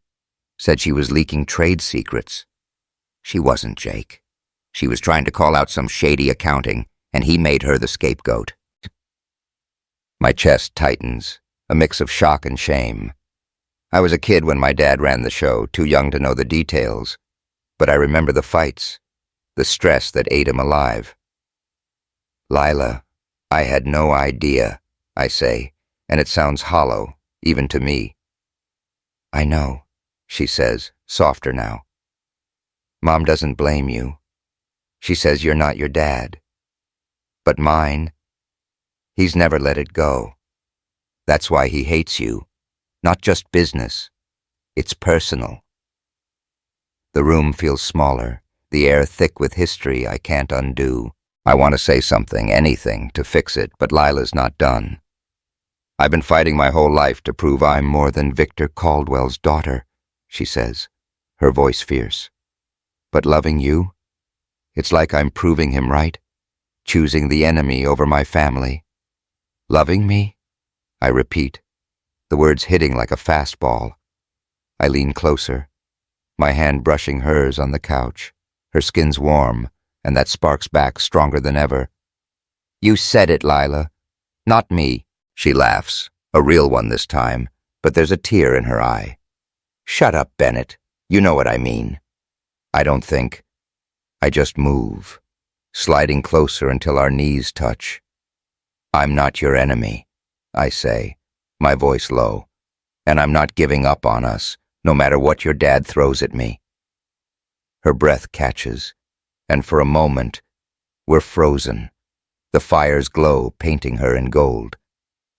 said she was leaking trade secrets. She wasn't, Jake. She was trying to call out some shady accounting, and he made her the scapegoat." My chest tightens, a mix of shock and shame. I was a kid when my dad ran the show, too young to know the details. But I remember the fights, the stress that ate him alive. "Lila, I had no idea," I say, and it sounds hollow, even to me. "I know," she says, softer now. "Mom doesn't blame you. She says you're not your dad. But mine, he's never let it go. That's why he hates you. Not just business. It's personal." The room feels smaller, the air thick with history I can't undo. I want to say something, anything, to fix it, but Lila's not done. "I've been fighting my whole life to prove I'm more than Victor Caldwell's daughter," she says, her voice fierce. "But loving you, it's like I'm proving him right, choosing the enemy over my family." "Loving me?" I repeat, the words hitting like a fastball. I lean closer, my hand brushing hers on the couch. Her skin's warm, and that sparks back stronger than ever. "You said it, Lila. Not me." She laughs, a real one this time, but there's a tear in her eye. "Shut up, Bennett. You know what I mean." I don't think. I just move, sliding closer until our knees touch. "I'm not your enemy," I say, my voice low, "and I'm not giving up on us, no matter what your dad throws at me." Her breath catches, and for a moment, we're frozen. The fire's glow painting her in gold.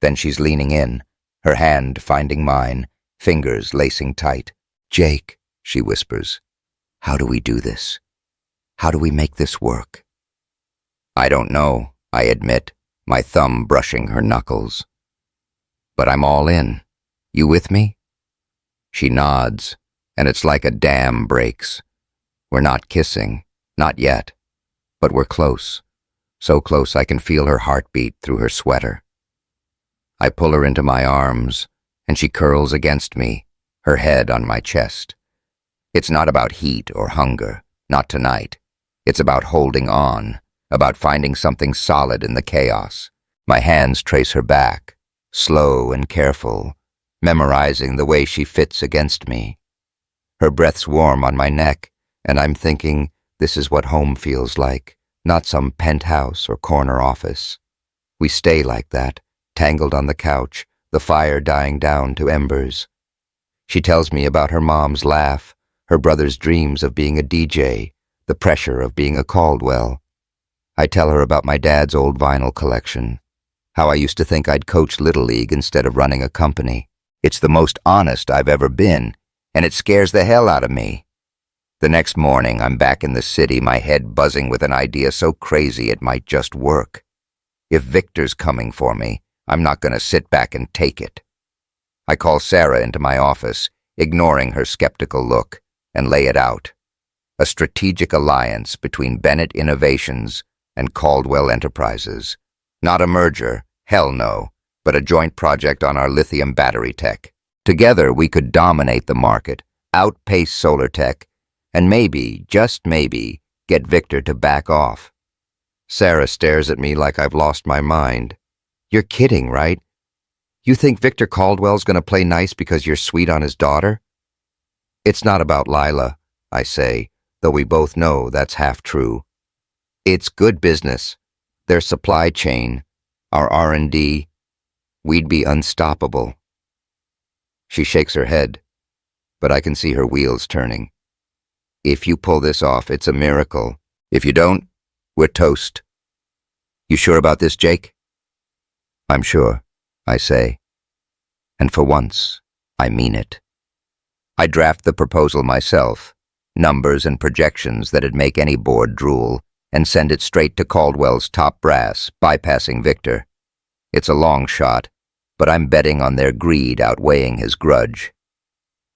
Then she's leaning in, her hand finding mine, fingers lacing tight. "Jake," she whispers, "how do we do this? How do we make this work?" "I don't know," I admit, my thumb brushing her knuckles. "But I'm all in. You with me?" She nods, and it's like a dam breaks. We're not kissing, not yet, but we're close, so close I can feel her heartbeat through her sweater. I pull her into my arms, and she curls against me, her head on my chest. It's not about heat or hunger, not tonight. It's about holding on, about finding something solid in the chaos. My hands trace her back, slow and careful, memorizing the way she fits against me. Her breath's warm on my neck, and I'm thinking, this is what home feels like, not some penthouse or corner office. We stay like that, tangled on the couch, the fire dying down to embers. She tells me about her mom's laugh, her brother's dreams of being a DJ, the pressure of being a Caldwell. I tell her about my dad's old vinyl collection, how I used to think I'd coach Little League instead of running a company. It's the most honest I've ever been, and it scares the hell out of me. The next morning, I'm back in the city, my head buzzing with an idea so crazy it might just work. If Victor's coming for me, I'm not going to sit back and take it. I call Sarah into my office, ignoring her skeptical look, and lay it out. A strategic alliance between Bennett Innovations and Caldwell Enterprises. Not a merger, hell no, but a joint project on our lithium battery tech. Together, we could dominate the market, outpace solar tech, and maybe, just maybe, get Victor to back off. Sarah stares at me like I've lost my mind. You're kidding, right? You think Victor Caldwell's gonna play nice because you're sweet on his daughter? It's not about Lila, I say, though we both know that's half true. It's good business. Their supply chain, our R&D, we'd be unstoppable. She shakes her head, but I can see her wheels turning. If you pull this off, it's a miracle. If you don't, we're toast. You sure about this, Jake? I'm sure, I say. And for once, I mean it. I draft the proposal myself, numbers and projections that'd make any board drool, and send it straight to Caldwell's top brass, bypassing Victor. It's a long shot, but I'm betting on their greed outweighing his grudge.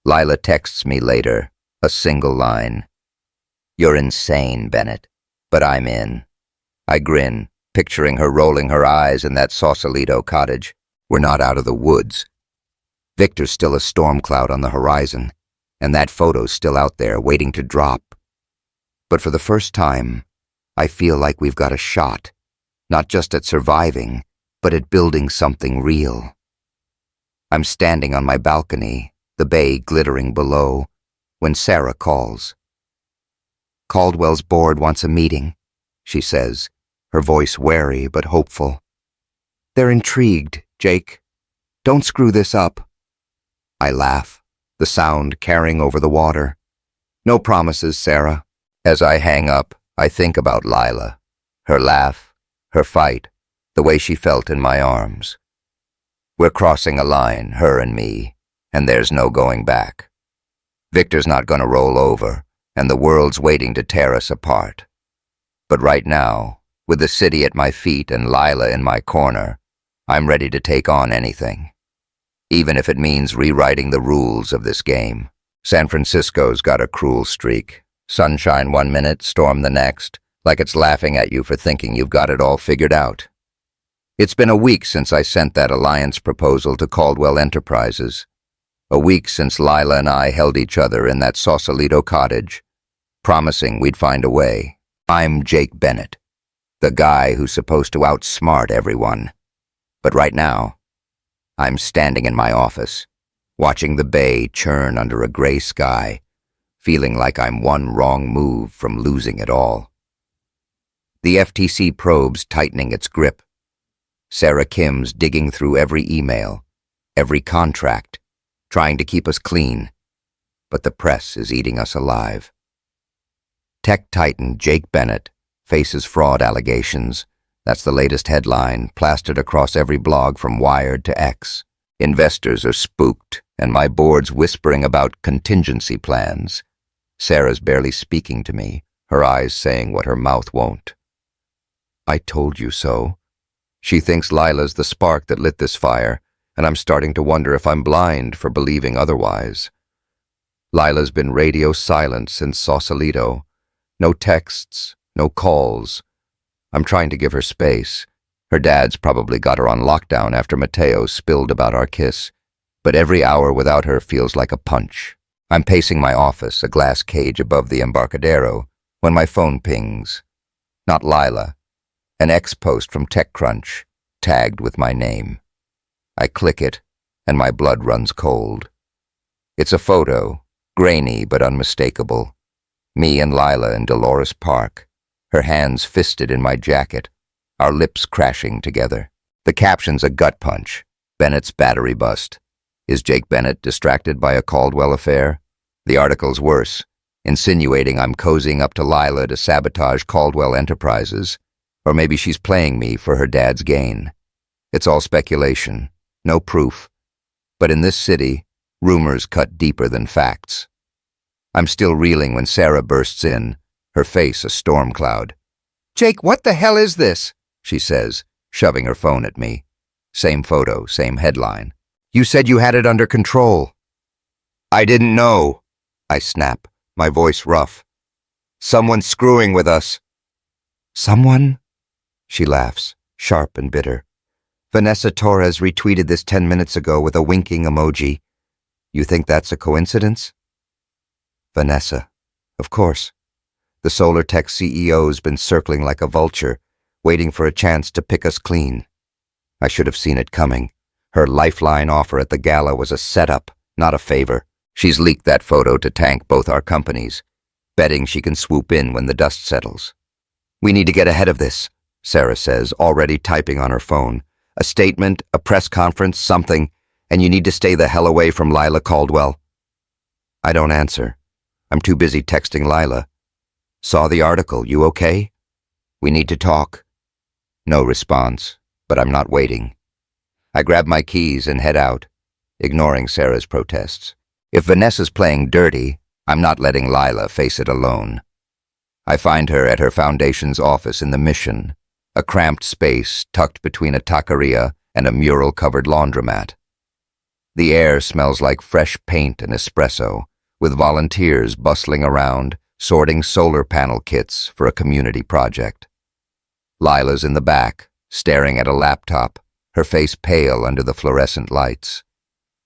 Lila texts me later, a single line. You're insane, Bennett, but I'm in. I grin, picturing her rolling her eyes in that Sausalito cottage. We're not out of the woods. Victor's still a storm cloud on the horizon, and that photo's still out there waiting to drop. But for the first time, I feel like we've got a shot, not just at surviving, but at building something real. I'm standing on my balcony, the bay glittering below, when Sarah calls. Caldwell's board wants a meeting, she says, her voice wary but hopeful. They're intrigued, Jake. Don't screw this up. I laugh, the sound carrying over the water. No promises, Sarah. As I hang up, I think about Lila, her laugh, her fight, the way she felt in my arms. We're crossing a line, her and me, and there's no going back. Victor's not going to roll over, and the world's waiting to tear us apart. But right now, with the city at my feet and Lila in my corner, I'm ready to take on anything. Even if it means rewriting the rules of this game. San Francisco's got a cruel streak. Sunshine one minute, storm the next, like it's laughing at you for thinking you've got it all figured out. It's been a week since I sent that alliance proposal to Caldwell Enterprises. A week since Lila and I held each other in that Sausalito cottage, promising we'd find a way. I'm Jake Bennett, the guy who's supposed to outsmart everyone. But right now, I'm standing in my office, watching the bay churn under a gray sky, feeling like I'm one wrong move from losing it all. The FTC probe's tightening its grip. Sarah Kim's digging through every email, every contract, trying to keep us clean, but the press is eating us alive. Tech titan Jake Bennett faces fraud allegations. That's the latest headline, plastered across every blog from Wired to X. Investors are spooked, and my board's whispering about contingency plans. Sarah's barely speaking to me, her eyes saying what her mouth won't. I told you so. She thinks Lila's the spark that lit this fire, and I'm starting to wonder if I'm blind for believing otherwise. Lila's been radio silent since Sausalito. No texts, no calls. I'm trying to give her space. Her dad's probably got her on lockdown after Mateo spilled about our kiss, but every hour without her feels like a punch. I'm pacing my office, a glass cage above the Embarcadero, when my phone pings. Not Lila. An X-post from TechCrunch, tagged with my name. I click it, and my blood runs cold. It's a photo, grainy but unmistakable. Me and Lila in Dolores Park, her hands fisted in my jacket, our lips crashing together. The caption's a gut punch. Bennett's battery bust. Is Jake Bennett distracted by a Caldwell affair? The article's worse, insinuating I'm cozying up to Lila to sabotage Caldwell Enterprises, or maybe she's playing me for her dad's gain. It's all speculation, no proof. But in this city, rumors cut deeper than facts. I'm still reeling when Sarah bursts in, her face a storm cloud. "Jake, what the hell is this?" she says, shoving her phone at me. Same photo, same headline. You said you had it under control. I didn't know, I snap, my voice rough. Someone's screwing with us. Someone? She laughs, sharp and bitter. Vanessa Torres retweeted this 10 minutes ago with a winking emoji. You think that's a coincidence? Vanessa. Of course. The solar tech CEO's been circling like a vulture, waiting for a chance to pick us clean. I should have seen it coming. Her lifeline offer at the gala was a setup, not a favor. She's leaked that photo to tank both our companies, betting she can swoop in when the dust settles. We need to get ahead of this, Sarah says, already typing on her phone. A statement, a press conference, something, and you need to stay the hell away from Lila Caldwell. I don't answer. I'm too busy texting Lila. Saw the article, you okay? We need to talk. No response, but I'm not waiting. I grab my keys and head out, ignoring Sarah's protests. If Vanessa's playing dirty, I'm not letting Lila face it alone. I find her at her foundation's office in the Mission, a cramped space tucked between a taqueria and a mural-covered laundromat. The air smells like fresh paint and espresso, with volunteers bustling around, sorting solar panel kits for a community project. Lila's in the back, staring at a laptop, her face pale under the fluorescent lights.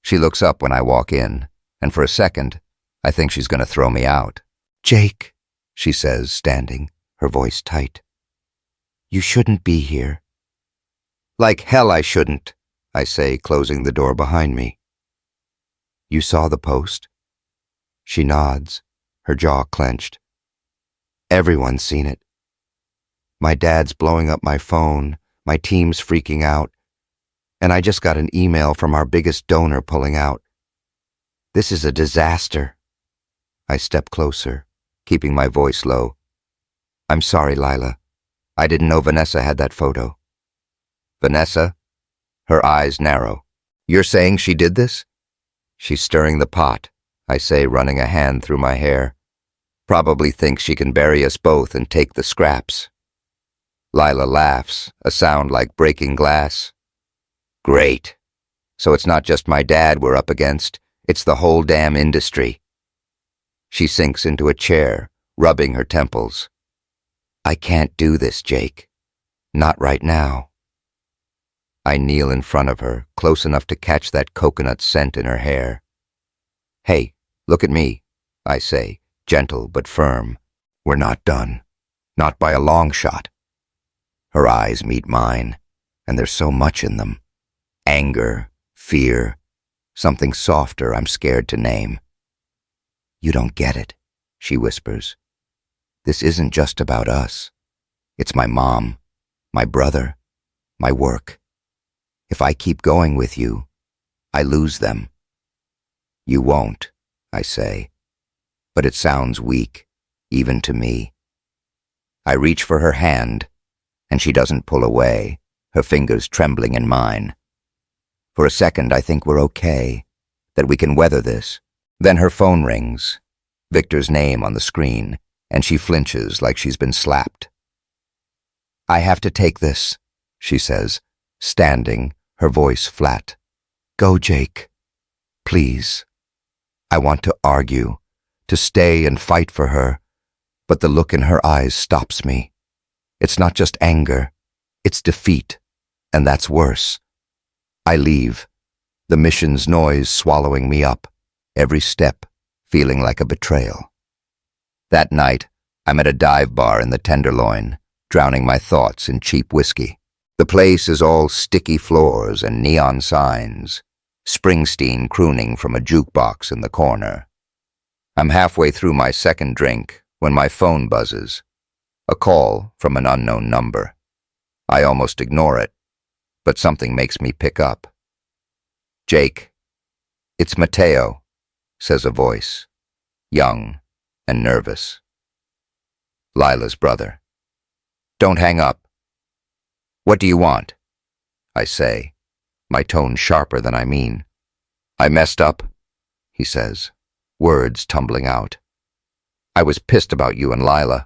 She looks up when I walk in, and for a second, I think she's going to throw me out. Jake, she says, standing, her voice tight. You shouldn't be here. Like hell I shouldn't, I say, closing the door behind me. You saw the post? She nods, her jaw clenched. Everyone's seen it. My dad's blowing up my phone, my team's freaking out, and I just got an email from our biggest donor pulling out. This is a disaster. I step closer, keeping my voice low. I'm sorry, Lila. I didn't know Vanessa had that photo. Vanessa? Her eyes narrow. You're saying she did this? She's stirring the pot, I say, running a hand through my hair. Probably thinks she can bury us both and take the scraps. Lila laughs, a sound like breaking glass. Great. So it's not just my dad we're up against, it's the whole damn industry. She sinks into a chair, rubbing her temples. I can't do this, Jake. Not right now. I kneel in front of her, close enough to catch that coconut scent in her hair. Hey, look at me, I say, gentle but firm. We're not done. Not by a long shot. Her eyes meet mine, and there's so much in them. Anger, fear, something softer I'm scared to name. You don't get it, she whispers. This isn't just about us. It's my mom, my brother, my work. If I keep going with you, I lose them. You won't, I say, but it sounds weak, even to me. I reach for her hand, and she doesn't pull away, her fingers trembling in mine. For a second, I think we're okay, that we can weather this. Then her phone rings, Victor's name on the screen, and she flinches like she's been slapped. I have to take this, she says, standing, her voice flat. Go, Jake. Please. I want to argue, to stay and fight for her, but the look in her eyes stops me. It's not just anger, it's defeat, and that's worse. I leave, the mission's noise swallowing me up, every step feeling like a betrayal. That night, I'm at a dive bar in the Tenderloin, drowning my thoughts in cheap whiskey. The place is all sticky floors and neon signs, Springsteen crooning from a jukebox in the corner. I'm halfway through my second drink when my phone buzzes. A call from an unknown number. I almost ignore it, but something makes me pick up. Jake, it's Mateo, says a voice, young and nervous. Lila's brother. Don't hang up. What do you want? I say, my tone sharper than I mean. I messed up, he says, words tumbling out. I was pissed about you and Lila,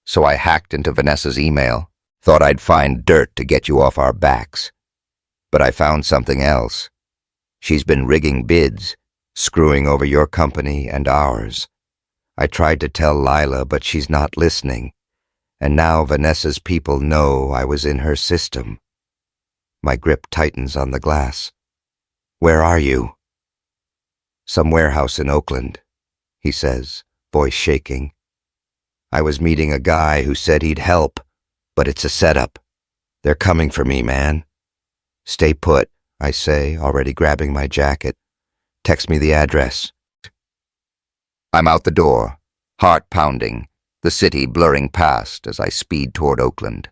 so I hacked into Vanessa's email, thought I'd find dirt to get you off our backs. But I found something else. She's been rigging bids, screwing over your company and ours. I tried to tell Lila, but she's not listening. And now Vanessa's people know I was in her system. My grip tightens on the glass. Where are you? Some warehouse in Oakland, he says, voice shaking. I was meeting a guy who said he'd help, but it's a setup. They're coming for me, man. Stay put, I say, already grabbing my jacket. Text me the address. I'm out the door, heart pounding, the city blurring past as I speed toward Oakland.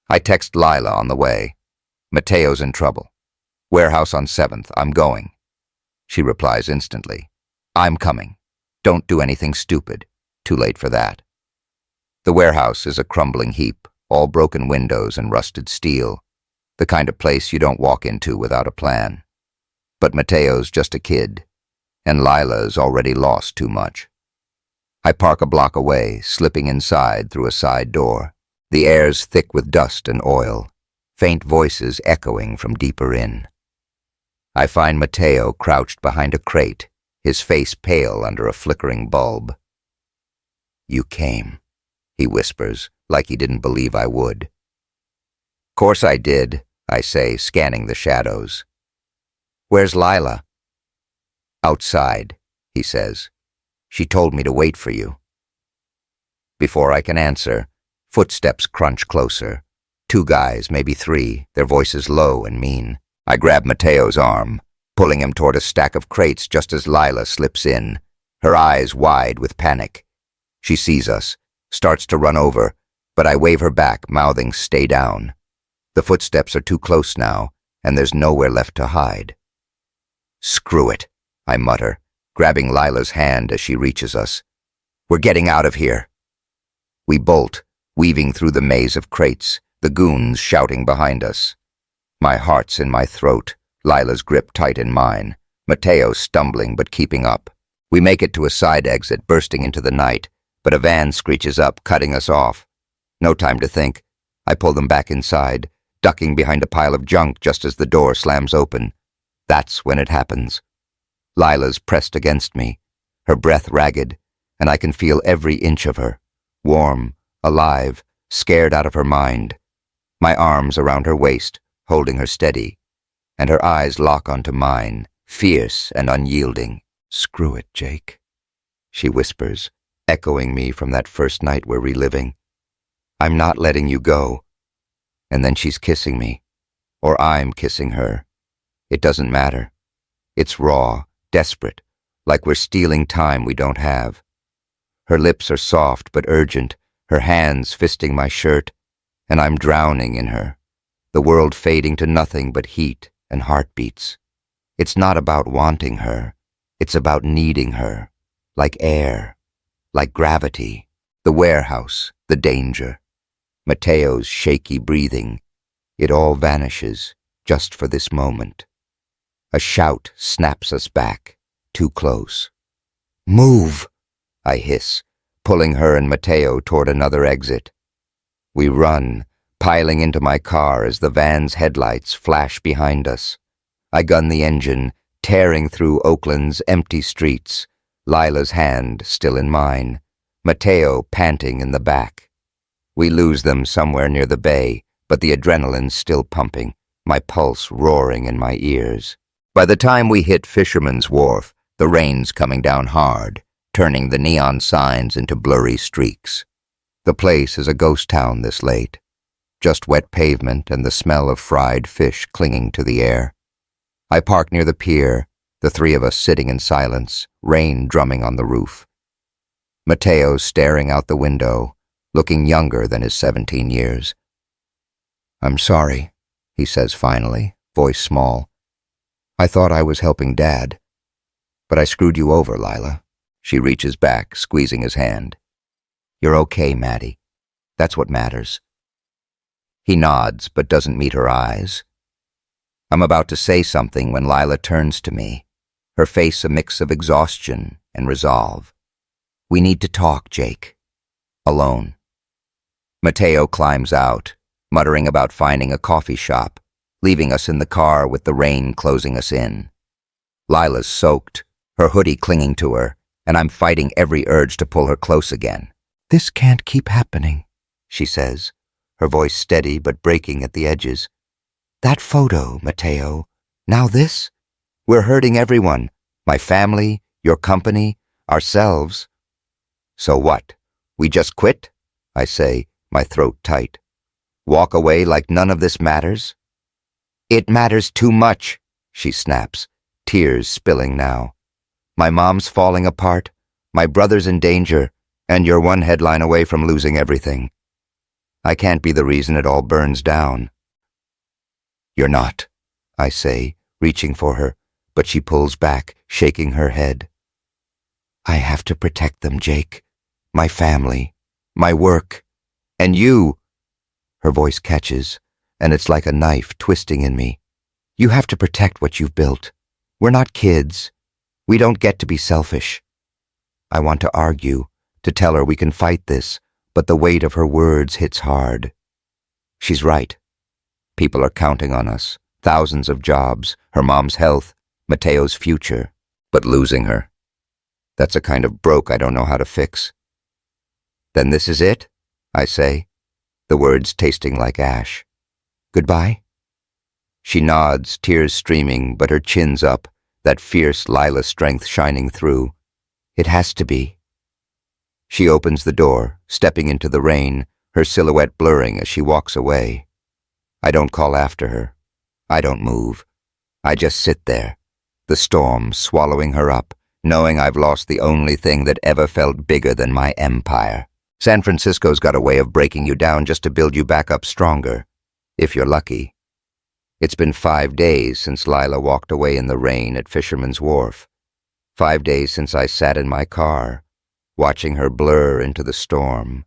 I text Lila on the way. Mateo's in trouble. Warehouse on 7th, I'm going. She replies instantly. I'm coming. Don't do anything stupid. Too late for that. The warehouse is a crumbling heap, all broken windows and rusted steel, the kind of place you don't walk into without a plan. But Mateo's just a kid, and Lila's already lost too much. I park a block away, slipping inside through a side door. The air's thick with dust and oil, faint voices echoing from deeper in. I find Mateo crouched behind a crate, his face pale under a flickering bulb. You came, he whispers, like he didn't believe I would. Course I did, I say, scanning the shadows. Where's Lila? Outside, he says. She told me to wait for you. Before I can answer, footsteps crunch closer. 2 guys, maybe 3, their voices low and mean. I grab Mateo's arm, pulling him toward a stack of crates just as Lila slips in, her eyes wide with panic. She sees us, starts to run over, but I wave her back, mouthing, "Stay down." The footsteps are too close now, and there's nowhere left to hide. Screw it, I mutter, grabbing Lila's hand as she reaches us. We're getting out of here. We bolt, weaving through the maze of crates, the goons shouting behind us. My heart's in my throat, Lila's grip tight in mine, Mateo stumbling but keeping up. We make it to a side exit, bursting into the night, but a van screeches up, cutting us off. No time to think. I pull them back inside, ducking behind a pile of junk just as the door slams open. That's when it happens. Lila's pressed against me, her breath ragged, and I can feel every inch of her, warm, alive, scared out of her mind. My arms around her waist, holding her steady, and her eyes lock onto mine, fierce and unyielding. Screw it, Jake, she whispers, echoing me from that first night we're reliving. I'm not letting you go. And then she's kissing me, or I'm kissing her. It doesn't matter. It's raw, desperate, like we're stealing time we don't have. Her lips are soft but urgent, her hands fisting my shirt, and I'm drowning in her, the world fading to nothing but heat and heartbeats. It's not about wanting her, it's about needing her, like air, like gravity, the warehouse, the danger, Mateo's shaky breathing. It all vanishes, just for this moment. A shout snaps us back, too close. Move, I hiss, pulling her and Mateo toward another exit. We run, piling into my car as the van's headlights flash behind us. I gun the engine, tearing through Oakland's empty streets, Lila's hand still in mine, Mateo panting in the back. We lose them somewhere near the bay, but the adrenaline's still pumping, my pulse roaring in my ears. By the time we hit Fisherman's Wharf, the rain's coming down hard, turning the neon signs into blurry streaks. The place is a ghost town this late, just wet pavement and the smell of fried fish clinging to the air. I park near the pier, the 3 of us sitting in silence, rain drumming on the roof. Mateo's staring out the window, looking younger than his 17 years. I'm sorry, he says finally, voice small. I thought I was helping Dad, but I screwed you over, Lila. She reaches back, squeezing his hand. You're okay, Maddie. That's what matters. He nods, but doesn't meet her eyes. I'm about to say something when Lila turns to me, her face a mix of exhaustion and resolve. We need to talk, Jake. Alone. Mateo climbs out, muttering about finding a coffee shop, leaving us in the car with the rain closing us in. Lila's soaked, her hoodie clinging to her, and I'm fighting every urge to pull her close again. "This can't keep happening," she says, her voice steady but breaking at the edges. "That photo, Mateo. Now this? We're hurting everyone. My family, your company, ourselves." "So what? We just quit?" I say, my throat tight. "Walk away like none of this matters?" "It matters too much," she snaps, tears spilling now. "My mom's falling apart, my brother's in danger, and you're one headline away from losing everything. I can't be the reason it all burns down." "You're not," I say, reaching for her, but she pulls back, shaking her head. "I have to protect them, Jake. My family, my work, and you." Her voice catches, and it's like a knife twisting in me. "You have to protect what you've built. We're not kids. We don't get to be selfish." I want to argue, to tell her we can fight this, but the weight of her words hits hard. She's right. People are counting on us. Thousands of jobs, her mom's health, Mateo's future. But losing her, that's a kind of broke I don't know how to fix. "Then this is it?" I say, the words tasting like ash. "Goodbye?" She nods, tears streaming, but her chin's up, that fierce Lila strength shining through. "It has to be." She opens the door, stepping into the rain, her silhouette blurring as she walks away. I don't call after her. I don't move. I just sit there, the storm swallowing her up, knowing I've lost the only thing that ever felt bigger than my empire. San Francisco's got a way of breaking you down just to build you back up stronger, if you're lucky. It's been 5 days since Lila walked away in the rain at Fisherman's Wharf. 5 days since I sat in my car, watching her blur into the storm,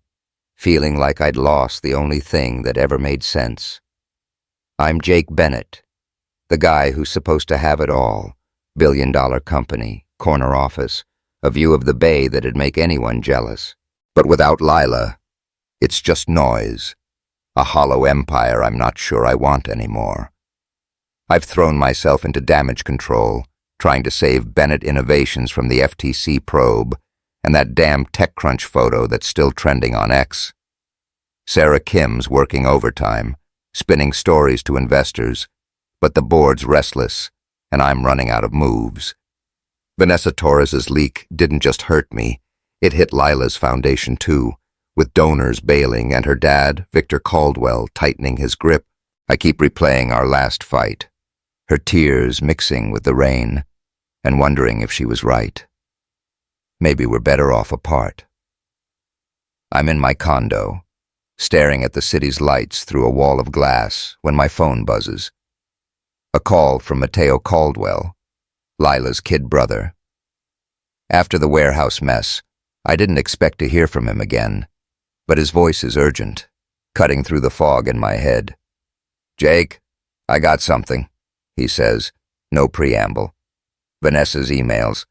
feeling like I'd lost the only thing that ever made sense. I'm Jake Bennett, the guy who's supposed to have it all, billion-dollar company, corner office, a view of the bay that'd make anyone jealous. But without Lila, it's just noise, a hollow empire I'm not sure I want anymore. I've thrown myself into damage control, trying to save Bennett Innovations from the FTC probe and that damn TechCrunch photo that's still trending on X. Sarah Kim's working overtime, spinning stories to investors, but the board's restless, and I'm running out of moves. Vanessa Torres's leak didn't just hurt me, it hit Lila's foundation too, with donors bailing and her dad, Lila Caldwell, tightening his grip. I keep replaying our last fight, her tears mixing with the rain, and wondering if she was right. Maybe we're better off apart. I'm in my condo, staring at the city's lights through a wall of glass when my phone buzzes. A call from Mateo Caldwell, Lila's kid brother. After the warehouse mess, I didn't expect to hear from him again, but his voice is urgent, cutting through the fog in my head. "Jake, I got something," he says, no preamble. "Vanessa's emails.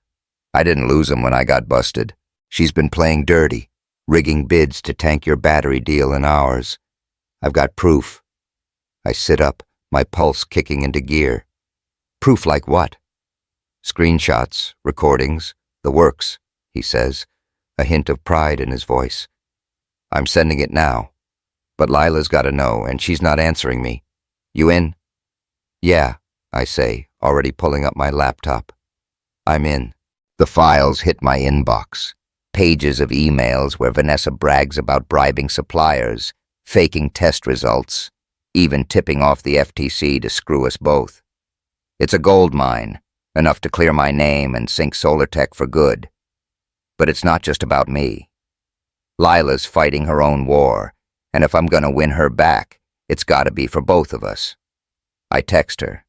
I didn't lose them when I got busted. She's been playing dirty, rigging bids to tank your battery deal and ours. I've got proof." I sit up, my pulse kicking into gear. "Proof like what?" "Screenshots, recordings, the works," he says, a hint of pride in his voice. "I'm sending it now. But Lila's got to know, and she's not answering me. You in?" "Yeah," I say, already pulling up my laptop. I'm in. The files hit my inbox. Pages of emails where Vanessa brags about bribing suppliers, faking test results, even tipping off the FTC to screw us both. It's a gold mine, enough to clear my name and sink SolarTech for good. But it's not just about me. Lila's fighting her own war, and if I'm gonna win her back, it's gotta be for both of us. I text her.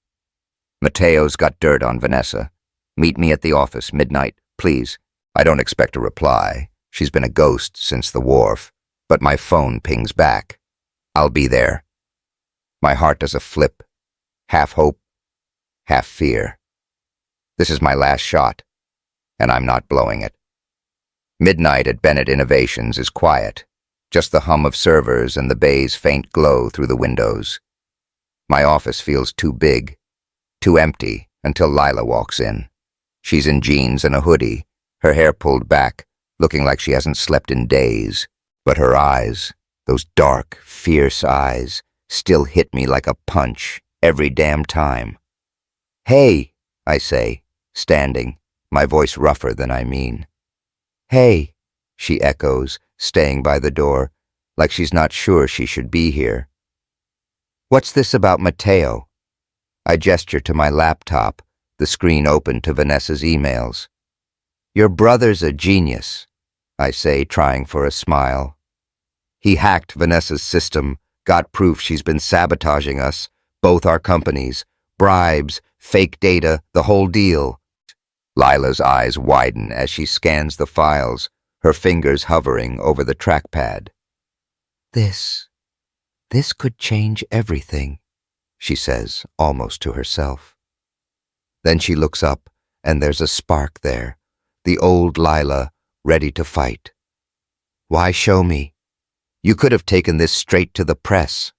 "Mateo's got dirt on Vanessa. Meet me at the office, midnight, please." I don't expect a reply. She's been a ghost since the wharf, but my phone pings back. "I'll be there." My heart does a flip, half hope, half fear. This is my last shot, and I'm not blowing it. Midnight at Bennett Innovations is quiet, just the hum of servers and the bay's faint glow through the windows. My office feels too big, too empty, until Lila walks in. She's in jeans and a hoodie, her hair pulled back, looking like she hasn't slept in days. But her eyes, those dark, fierce eyes, still hit me like a punch every damn time. "Hey," I say, standing, my voice rougher than I mean. "Hey," she echoes, staying by the door, like she's not sure she should be here. "What's this about Mateo?" I gesture to my laptop, the screen open to Vanessa's emails. "Your brother's a genius," I say, trying for a smile. "He hacked Vanessa's system, got proof she's been sabotaging us, both our companies, bribes, fake data, the whole deal." Lila's eyes widen as she scans the files, her fingers hovering over the trackpad. This could change everything," she says, almost to herself. Then she looks up, and there's a spark there, the old Lila, ready to fight. "Why show me? You could have taken this straight to the press."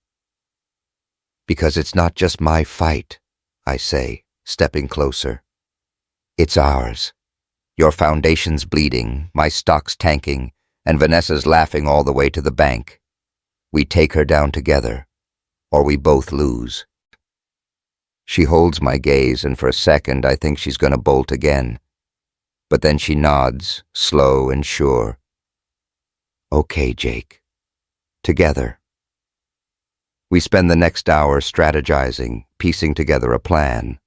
"Because it's not just my fight," I say, stepping closer. "It's ours. Your foundation's bleeding, my stock's tanking, and Vanessa's laughing all the way to the bank. We take her down together, or we both lose." She holds my gaze, and for a second I think she's going to bolt again. But then she nods, slow and sure. "Okay, Jake. Together." We spend the next hour strategizing, piecing together a plan.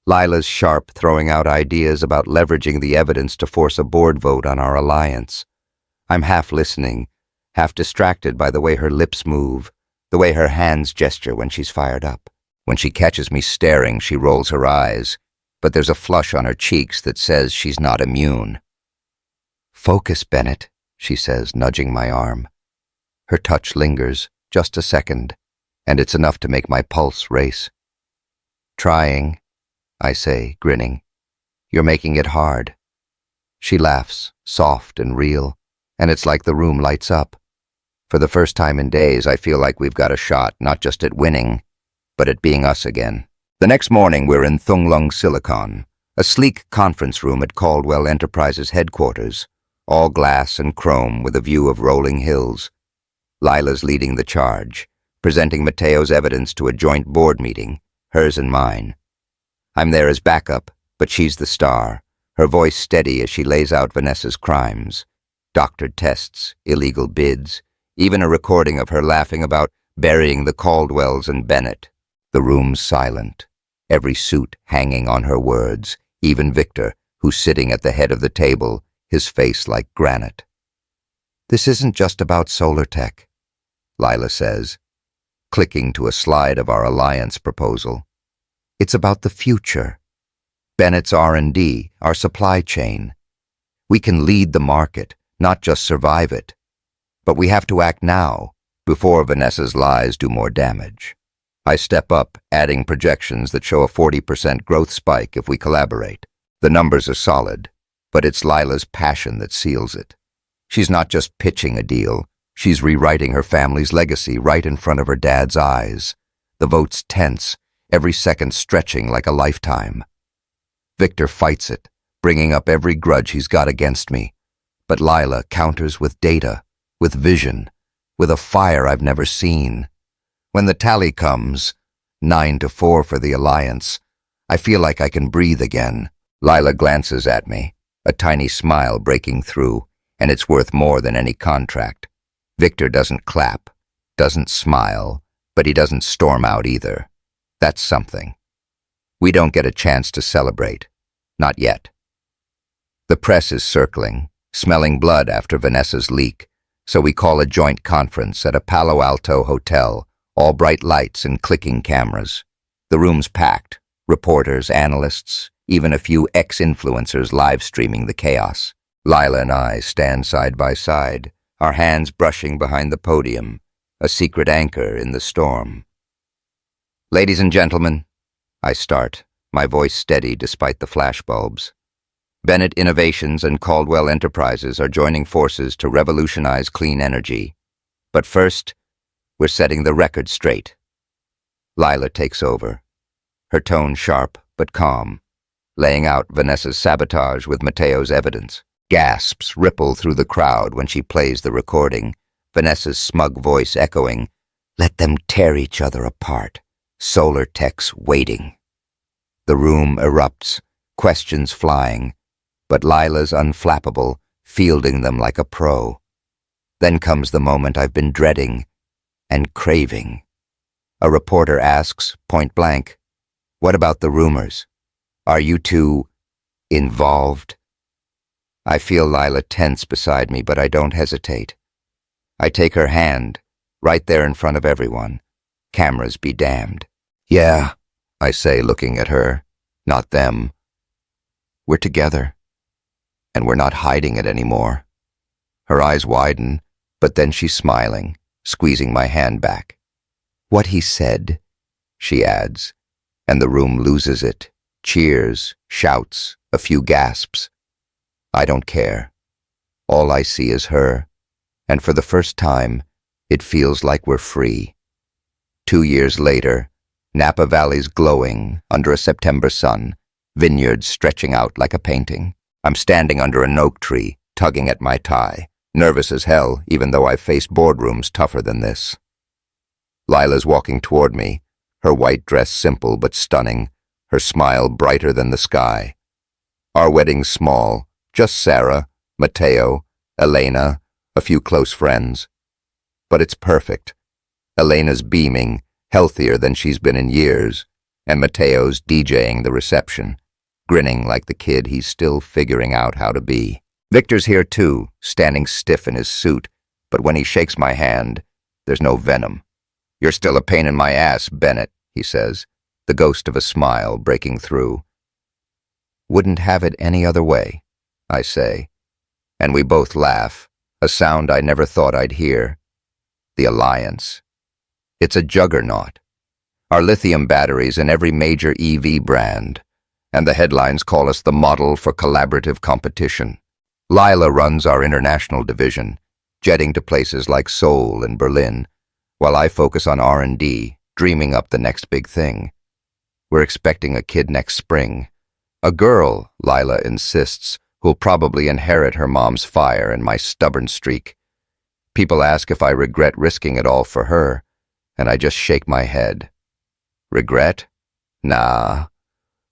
Lila's sharp, throwing out ideas about leveraging the evidence to force a board vote on our alliance. I'm half listening, half distracted by the way her lips move, the way her hands gesture when she's fired up. When she catches me staring, she rolls her eyes, but there's a flush on her cheeks that says she's not immune. "Focus, Bennett," she says, nudging my arm. Her touch lingers, just a second, and it's enough to make my pulse race. "Trying," I say, grinning. "You're making it hard." She laughs, soft and real, and it's like the room lights up. For the first time in days, I feel like we've got a shot, not just at winning, but at being us again. The next morning, we're in Thunglung Silicon, a sleek conference room at Caldwell Enterprises headquarters, all glass and chrome with a view of rolling hills. Lila's leading the charge, presenting Mateo's evidence to a joint board meeting, hers and mine. I'm there as backup, but she's the star, her voice steady as she lays out Vanessa's crimes. Doctored tests, illegal bids, even a recording of her laughing about burying the Caldwells and Bennett. The room's silent, every suit hanging on her words, even Victor, who's sitting at the head of the table, his face like granite. "This isn't just about solar tech," Lila says, clicking to a slide of our alliance proposal. "It's about the future. Bennett's R&D, our supply chain. We can lead the market, not just survive it. But we have to act now, before Vanessa's lies do more damage." I step up, adding projections that show a 40% growth spike if we collaborate. The numbers are solid, but it's Lila's passion that seals it. She's not just pitching a deal, she's rewriting her family's legacy right in front of her dad's eyes. The vote's tense, every second stretching like a lifetime. Victor fights it, bringing up every grudge he's got against me. But Lila counters with data, with vision, with a fire I've never seen. When the tally comes, 9-4 for the alliance, I feel like I can breathe again. Lila glances at me, a tiny smile breaking through, and it's worth more than any contract. Victor doesn't clap, doesn't smile, but he doesn't storm out either. That's something. We don't get a chance to celebrate. Not yet. The press is circling, smelling blood after Vanessa's leak, so we call a joint conference at a Palo Alto hotel, all bright lights and clicking cameras. The room's packed, reporters, analysts, even a few ex-influencers live streaming the chaos. Lila and I stand side by side, our hands brushing behind the podium, a secret anchor in the storm. "Ladies and gentlemen," I start, my voice steady despite the flashbulbs. Bennett Innovations and Caldwell Enterprises are joining forces to revolutionize clean energy. But first, we're setting the record straight. Lila takes over. her tone sharp but calm, laying out Vanessa's sabotage with Mateo's evidence. Gasps ripple through the crowd when she plays the recording, Vanessa's smug voice echoing, "Let them tear each other apart. Solar techs waiting." The room erupts, questions flying, but Lila's unflappable, fielding them like a pro. Then comes the moment I've been dreading and craving. A reporter asks, point blank, "What about the rumors? Are you two involved?" I feel Lila tense beside me, but I don't hesitate. I take her hand, right there in front of everyone. Cameras be damned. "Yeah," I say, looking at her, not them. "We're together, and we're not hiding it anymore." Her eyes widen, but then she's smiling, squeezing my hand back. "What he said," she adds, and the room loses it. Cheers, shouts, a few gasps. I don't care. All I see is her, and for the first time, it feels like we're free. 2 years later, Napa Valley's glowing under a September sun, vineyards stretching out like a painting. I'm standing under an oak tree, tugging at my tie, nervous as hell, even though I've faced boardrooms tougher than this. Lila's walking toward me, her white dress simple but stunning, her smile brighter than the sky. Our wedding's small, just Sarah, Mateo, Elena, a few close friends. But it's perfect. Elena's beaming, healthier than she's been in years, and Mateo's DJing the reception, grinning like the kid he's still figuring out how to be. Victor's here too, standing stiff in his suit, but when he shakes my hand, there's no venom. "You're still a pain in my ass, Bennett," he says, the ghost of a smile breaking through. "Wouldn't have it any other way," I say, and we both laugh, a sound I never thought I'd hear. The Alliance. It's a juggernaut. Our lithium batteries in every major EV brand, and the headlines call us the model for collaborative competition. Lila runs our international division, jetting to places like Seoul and Berlin, while I focus on R&D, dreaming up the next big thing. We're expecting a kid next spring. A girl, Lila insists, who'll probably inherit her mom's fire and my stubborn streak. People ask if I regret risking it all for her, and I just shake my head. Regret? Nah.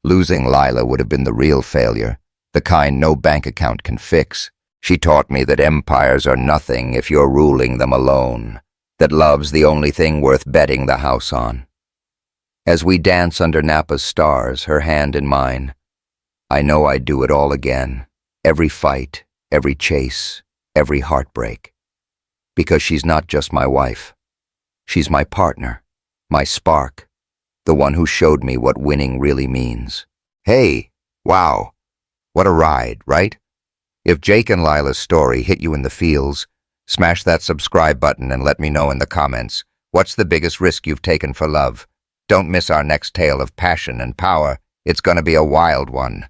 Losing Lila would have been the real failure, the kind no bank account can fix. She taught me that empires are nothing if you're ruling them alone, that love's the only thing worth betting the house on. As we dance under Napa's stars, her hand in mine, I know I'd do it all again. Every fight, every chase, every heartbreak. Because she's not just my wife. She's my partner, my spark, the one who showed me what winning really means. Hey, wow, what a ride, right? If Jake and Lila's story hit you in the feels, smash that subscribe button and let me know in the comments, what's the biggest risk you've taken for love? Don't miss our next tale of passion and power. It's gonna be a wild one.